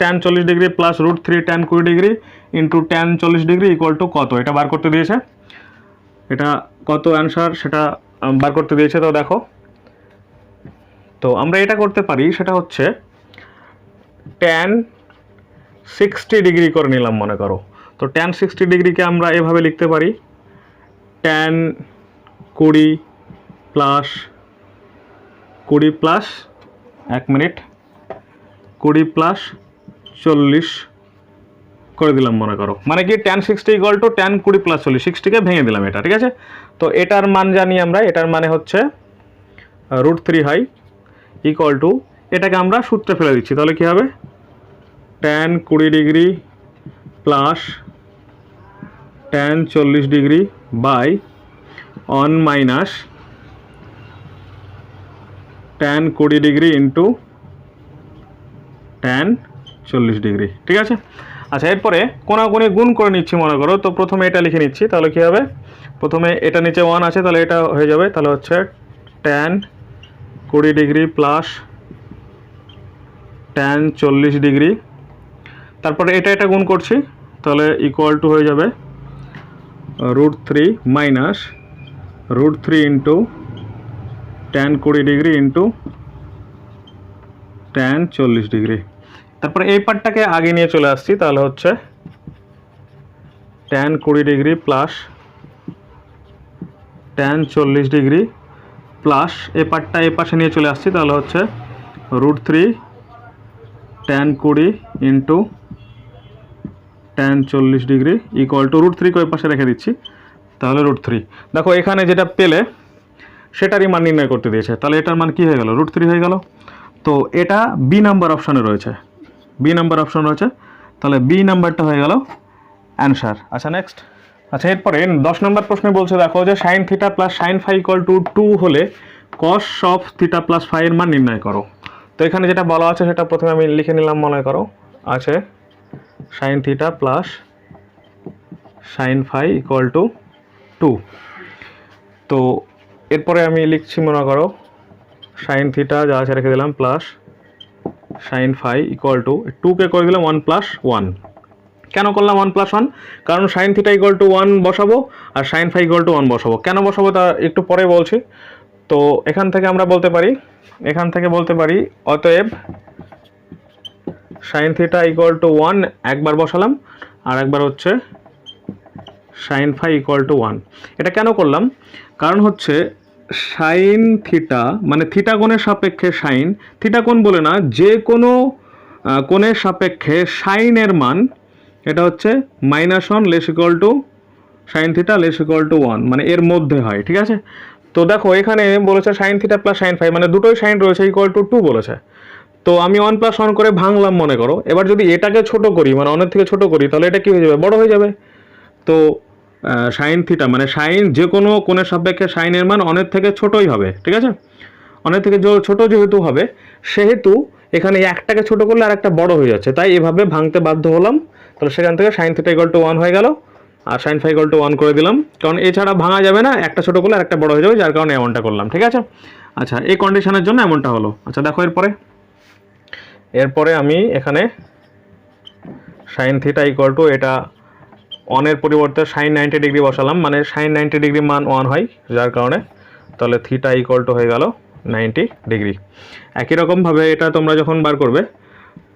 tan 40 degree plus √3 tan 20 degree into tan 40 degree equal to কত, এটা বার করতে দিয়েছে। এটা কত অ্যান্সার সেটা বার করতে দিয়েছে। তো দেখো, তো আমরা এটা করতে পারি, সেটা হচ্ছে tan 60 ডিগ্রি করে নিলাম মনে করো। তো tan 60 ডিগ্রিকে আমরা এভাবে লিখতে পারি tan 20 প্লাস 20 প্লাস 40 করে দিলাম মনে করো, মানে কি tan 60 equal to tan 20 plus 40, 60কে ভেঙে দিলাম এটা, ঠিক আছে। তো এটার মান জানি আমরা, এটার মানে হচ্ছে √3 হয় ইকুয়াল টু, এটাকে আমরা সূত্রে ফেলে দিচ্ছি, তাহলে কি হবে tan 20 degree plus tan 40 degree by 1 minus tan 20 degree into tan 40 degree, ঠিক আছে। আচ্ছা, এরপরে কোনাকুনি গুণ করে নিচ্ছি মনে করো, তো প্রথমে এটা লিখে নিচ্ছি, তাহলে কি হবে, প্রথমে এটা নিচে 1 আছে, তাহলে এটা হয়ে যাবে, তাহলে হচ্ছে tan 20 degree plus tan 40 degree, তারপরে এটা গুণ করছি, তাহলে ইকুয়াল টু হয়ে যাবে √3 minus √3 into tan 20 degree into tan 40 degree. তারপরে এই পার্টটাকে আগে নিয়ে চলে আসছি, তাহলে হচ্ছে tan 20 degree plus tan 40 degree plus এই পার্টটা এই পাশে নিয়ে চলে আসছি, তাহলে হচ্ছে √3 tan 20 into tan 40 degree equal to √3 ওই পাশে রেখে দিচ্ছি, তাহলে √3। দেখো এখানে যেটা পেলে সেটারই মান নির্ণয় করতে দিয়েছে, তাহলে এটার মান কি হয়ে গেল, √3 হয়ে গেল। তো এটা বি নাম্বার অপশানে রয়েছে, বি নাম্বার অপশান রয়েছে, তাহলে বি নাম্বারটা হয়ে গেল অ্যান্সার। আচ্ছা নেক্সট, আচ্ছা এরপরে 10 নম্বর প্রশ্নে বলছে দেখো যে sin θ plus sin φ equal to 2 হলে cos অফ θ প্লাস φ এর মান নির্ণয় করো। তো এখানে যেটা বলা আছে সেটা প্রথমে আমি লিখে নিলাম, মনে করো আছে sin θ plus sin φ equal to 2। তো এরপরে আমি লিখছি মনে করো sin θ যা আছে রেখে দিলাম প্লাস sin φ ইকুয়াল টু 2কে করে দিলাম 1 প্লাস 1। কেন করলাম 1 প্লাস 1? কারণ sin θ ইকুয়াল টু 1 বসাবো আর sin φ ইকুয়াল টু 1 বসাবো। কেন বসাবো তা একটু পরে বলছি। তো এখান থেকে আমরা বলতে পারি অতএব sin θ ইকুয়াল টু 1 একবার বসালাম আর একবার হচ্ছে sin φ ইকুয়াল টু 1। এটা কেন করলাম? কারণ হচ্ছে sin θ মানে থিটা কোণের সাপেক্ষে sin, থিটা কোণ বলে না, যে কোনো কোণের সাপেক্ষে sin এর মান এটা হচ্ছে -1 less equal to sin θ less equal to 1, মানে এর মধ্যে হয়, ঠিক আছে। তো দেখো এখানে বলেছে sin θ প্লাস sin φ, মানে দুটোই sin রয়েছে, ইকুয়াল টু 2 বলেছে। তো আমি 1 প্লাস 1 করে ভাঙলাম মনে করো। এবার যদি এটাকে ছোট করি, মানে অনেক থেকে ছোট করি, তাহলে এটা কি হয়ে যাবে, বড় হয়ে যাবে। তো sin θ মানে sin যে কোনো কোণের সাপেক্ষে sin এর মান অনেক থেকে ছোটই হবে, ঠিক আছে। অনেক থেকে ছোট যেহেতু হবে, সেহেতু এখানে একটাকে ছোট করলে আর একটা বড় হয়ে যাচ্ছে, তাই এভাবে ভাঙতে বাধ্য হলাম। তাহলে সেখান থেকে sin θ ইকুয়াল টু 1 হয়ে গেল আর sin φ ইকুয়াল টু 1 করে দিলাম, কারণ এছাড়া ভাঙা যাবে না, একটা ছোট করলে আর একটা বড় হয়ে যাবে, যার কারণে এমনটা করলাম, ঠিক আছে। আচ্ছা, এই কন্ডিশনের জন্য এমনটা হলো। আচ্ছা দেখো এরপরে আমি এখানে sin θ ইকুয়াল টু এটা 1 এর পরিবর্তে sin 90 ডিগ্রি বসালাম, মানে sin 90 ডিগ্রি মান 1 হয়, যার কারণে তাহলে θ ইকুয়াল টু হয়ে গেল 90 ডিগ্রি। একই রকমভাবে এটা তোমরা যখন বার করবে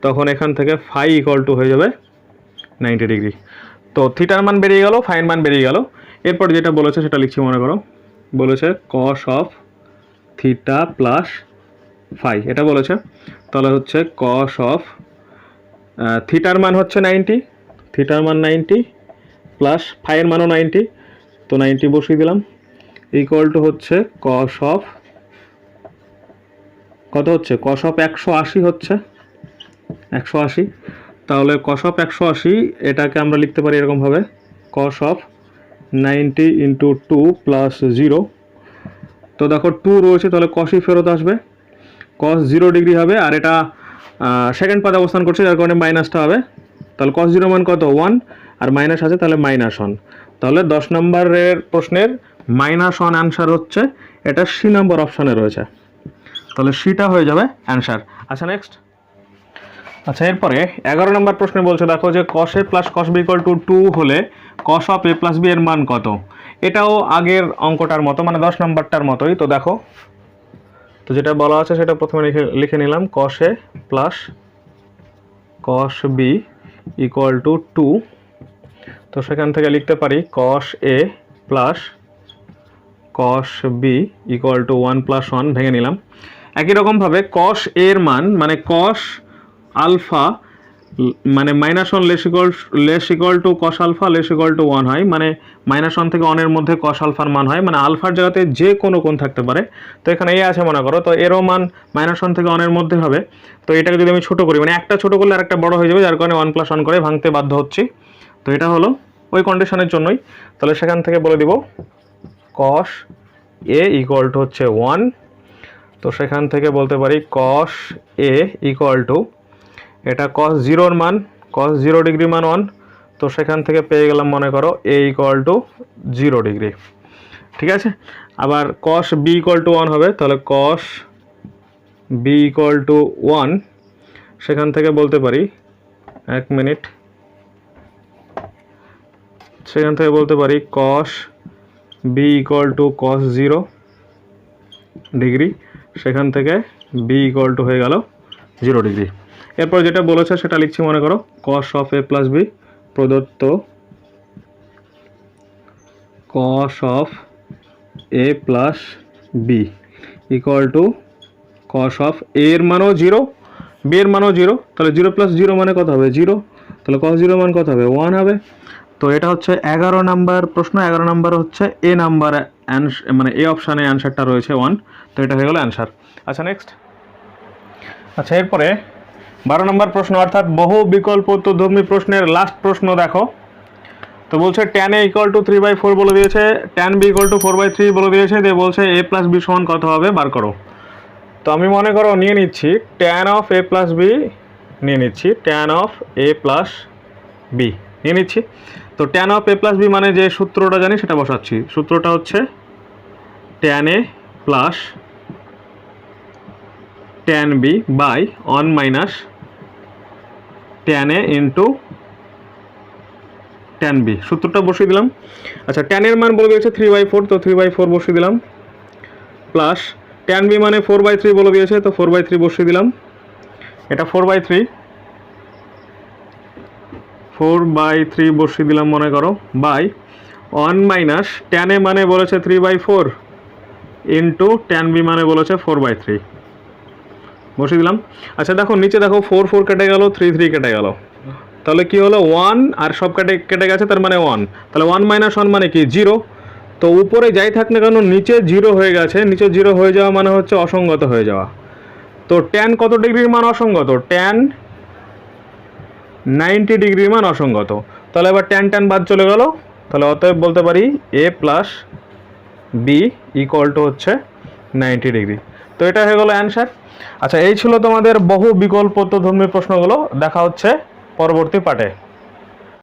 তখন এখান থেকে φ ইকুয়াল টু হয়ে যাবে 90 ডিগ্রি। তো থিটার মান বেরিয়ে গেল, ফাইন মান বেরিয়ে গেল। এরপর যেটা বলেছে সেটা লিখছি, মনে করো বলেছে cos অফ θ প্লাস φ, এটা বলেছে। তাহলে হচ্ছে cos অফ থিটার মান হচ্ছে 90, থিটার মান 90 প্লাস ফাইয়ের মানও 90, তো 90 বসিয়ে দিলাম, ইকুয়াল টু হচ্ছে cos অফ কত হচ্ছে, cos অফ 180 হচ্ছে 180। তাহলে cos অফ 180 এটাকে আমরা লিখতে পারি এরকমভাবে cos অফ 90 ইন্টু 2 প্লাস 0। তো দেখো 2 রয়েছে, তাহলে cosই ফেরত আসবে, cos 0 ডিগ্রি হবে, আর এটা সেকেন্ড পাদে অবস্থান করছে, যার কারণে মাইনাসটা হবে। তাহলে cos 0 মান কত, 1, আর মাইনাস আছে, তাহলে -1। তাহলে 10 নম্বরের প্রশ্নের -1 অ্যান্সার হচ্ছে, এটা সি নম্বর অপশানে রয়েছে, তাহলে সিটা হয়ে যাবে অ্যান্সার। আচ্ছা নেক্সট, আচ্ছা এরপরে 11 নম্বর প্রশ্নে বলছে দেখো যে cos a plus cos b equal to 2 হলে cos of a plus b এর মান কত। এটাও আগের অঙ্কটার মতো, মানে 10 নম্বরটার মতোই। তো দেখো, তো যেটা বলা আছে সেটা প্রথমে লিখে নিলাম, cos a plus cos b equal to 2। তো সেখান থেকে লিখতে পারি cos a plus cos b equal to 1 plus 1, ভেঙে নিলাম। একই রকমভাবে cos a এর মান মানে cos আলফা মানে -1 less equal to cos alpha less equal to 1 হয়, মানে -1 থেকে 1 এর মধ্যে কস আলফার মান হয়, মানে আলফার জায়গাতে যে কোনো কোণ থাকতে পারে। তো এখানে এ আছে মনে করো, তো এরও মান -1 থেকে 1 এর মধ্যে হবে। তো এটাকে যদি আমি ছোট করি, মানে একটা ছোট করলে আরেকটা বড় হয়ে যাবে, যার কারণে 1 + 1 করে ভাঙতে বাধ্য হচ্ছি। তো এটা হলো ওই কন্ডিশনের জন্যই। তাহলে সেখান থেকে বলে দিব কস এ ইকুয়াল টু হচ্ছে 1। তো সেখান থেকে বলতে পারি কস এ ইকুয়াল টু, এটা cos 0 মান, cos 0 ডিগ্রি মান 1। তো সেখান থেকে পেয়ে গেলাম মনে করো a ইকুয়াল টু 0 ডিগ্রি। ঠিক আছে, আবার cos b ইকুয়াল টু 1 হবে, তাহলে cos b ইকুয়াল টু 1। সেখান থেকে বলতে পারি, এক মিনিট, সেখান থেকে বলতে পারি cos b equal to cos 0 degree. সেখান থেকে b ইকুয়াল টু হয়ে গেল 0 ডিগ্রি। এরপর যেটা বলেছে সেটা লিখছি, মনে করো cos of a plus B প্রদত্ত cos of a plus B equal to cos of a এর মানও 0, b এর মানও 0, তাহলে 0 + 0 মানে কত হবে 0, তাহলে cos 0 মান কত হবে 1 হবে। তো এটা হচ্ছে 11 নাম্বার প্রশ্ন। 11 নাম্বার হচ্ছে এ নাম্বার মানে এ অপশানে অ্যান্সারটা রয়েছে 1। তো এটা হয়ে গেল অ্যান্সার। আচ্ছা নেক্সট, আচ্ছা এরপরে 12 নম্বর প্রশ্ন, অর্থাৎ বহু বিকল্প উত্তরধর্মী প্রশ্নের লাস্ট প্রশ্ন দেখো। তো বলছে tan a ইকুয়াল টু 3/4 বলে দিয়েছে, tan b ইকুয়াল টু 4/3 বলে দিয়েছে, দিয়ে বলছে a প্লাস b সমান কত হবে বার করো। তো আমি মনে করো নিয়ে নিচ্ছি tan of a plus b, নিয়ে নিচ্ছি tan of a plus b নিয়ে নিচ্ছি। তো tan of a plus b মানে যে সূত্রটা জানি সেটা বসাচ্ছি। সূত্রটা হচ্ছে tan a plus tan b by 1 minus tan a into tan b, সূত্রটা বসিয়ে দিলাম। আচ্ছা tan এর মান বলে দিয়েছে 3/4, তো 3/4 বসিয়ে দিলাম, প্লাস tan b মানে 4/3 বলে দিয়েছে, তো 4/3 বসিয়ে দিলাম। এটা 4/3 বসিয়ে দিলাম মনে করো, বাই 1 মাইনাস tan a মানে বলেছে 3/4 ইন্টু tan b মানে বলেছে 4/3 বসিয়ে দিলাম। আচ্ছা দেখো নিচে দেখো 4 4 কেটে গেল, 3 3 কেটে গেল, তাহলে কি হলো 1 আর সব কেটে গেছে, তার মানে 1, তাহলে 1 - 1 মানে কি 0। তো উপরে যাই থাক না কেন নিচে 0 হয়ে গেছে, নিচে 0 হয়ে যাওয়া মানে হচ্ছে অসঙ্গত হয়ে যাওয়া। তো tan কত ডিগ্রির মান অসঙ্গত, tan 90 ডিগ্রির মান অসঙ্গত। তাহলে এবার tan বাদ চলে গেল, তাহলে অতএব বলতে পারি a plus B equal to হচ্ছে 90 ডিগ্রি। তো এটা হয়ে গেল অ্যান্সার। আচ্ছা এই ছিল তোমাদের বহু বিকল্প উত্তরধর্মী প্রশ্নগুলো। দেখা হচ্ছে পরবর্তী পার্টে।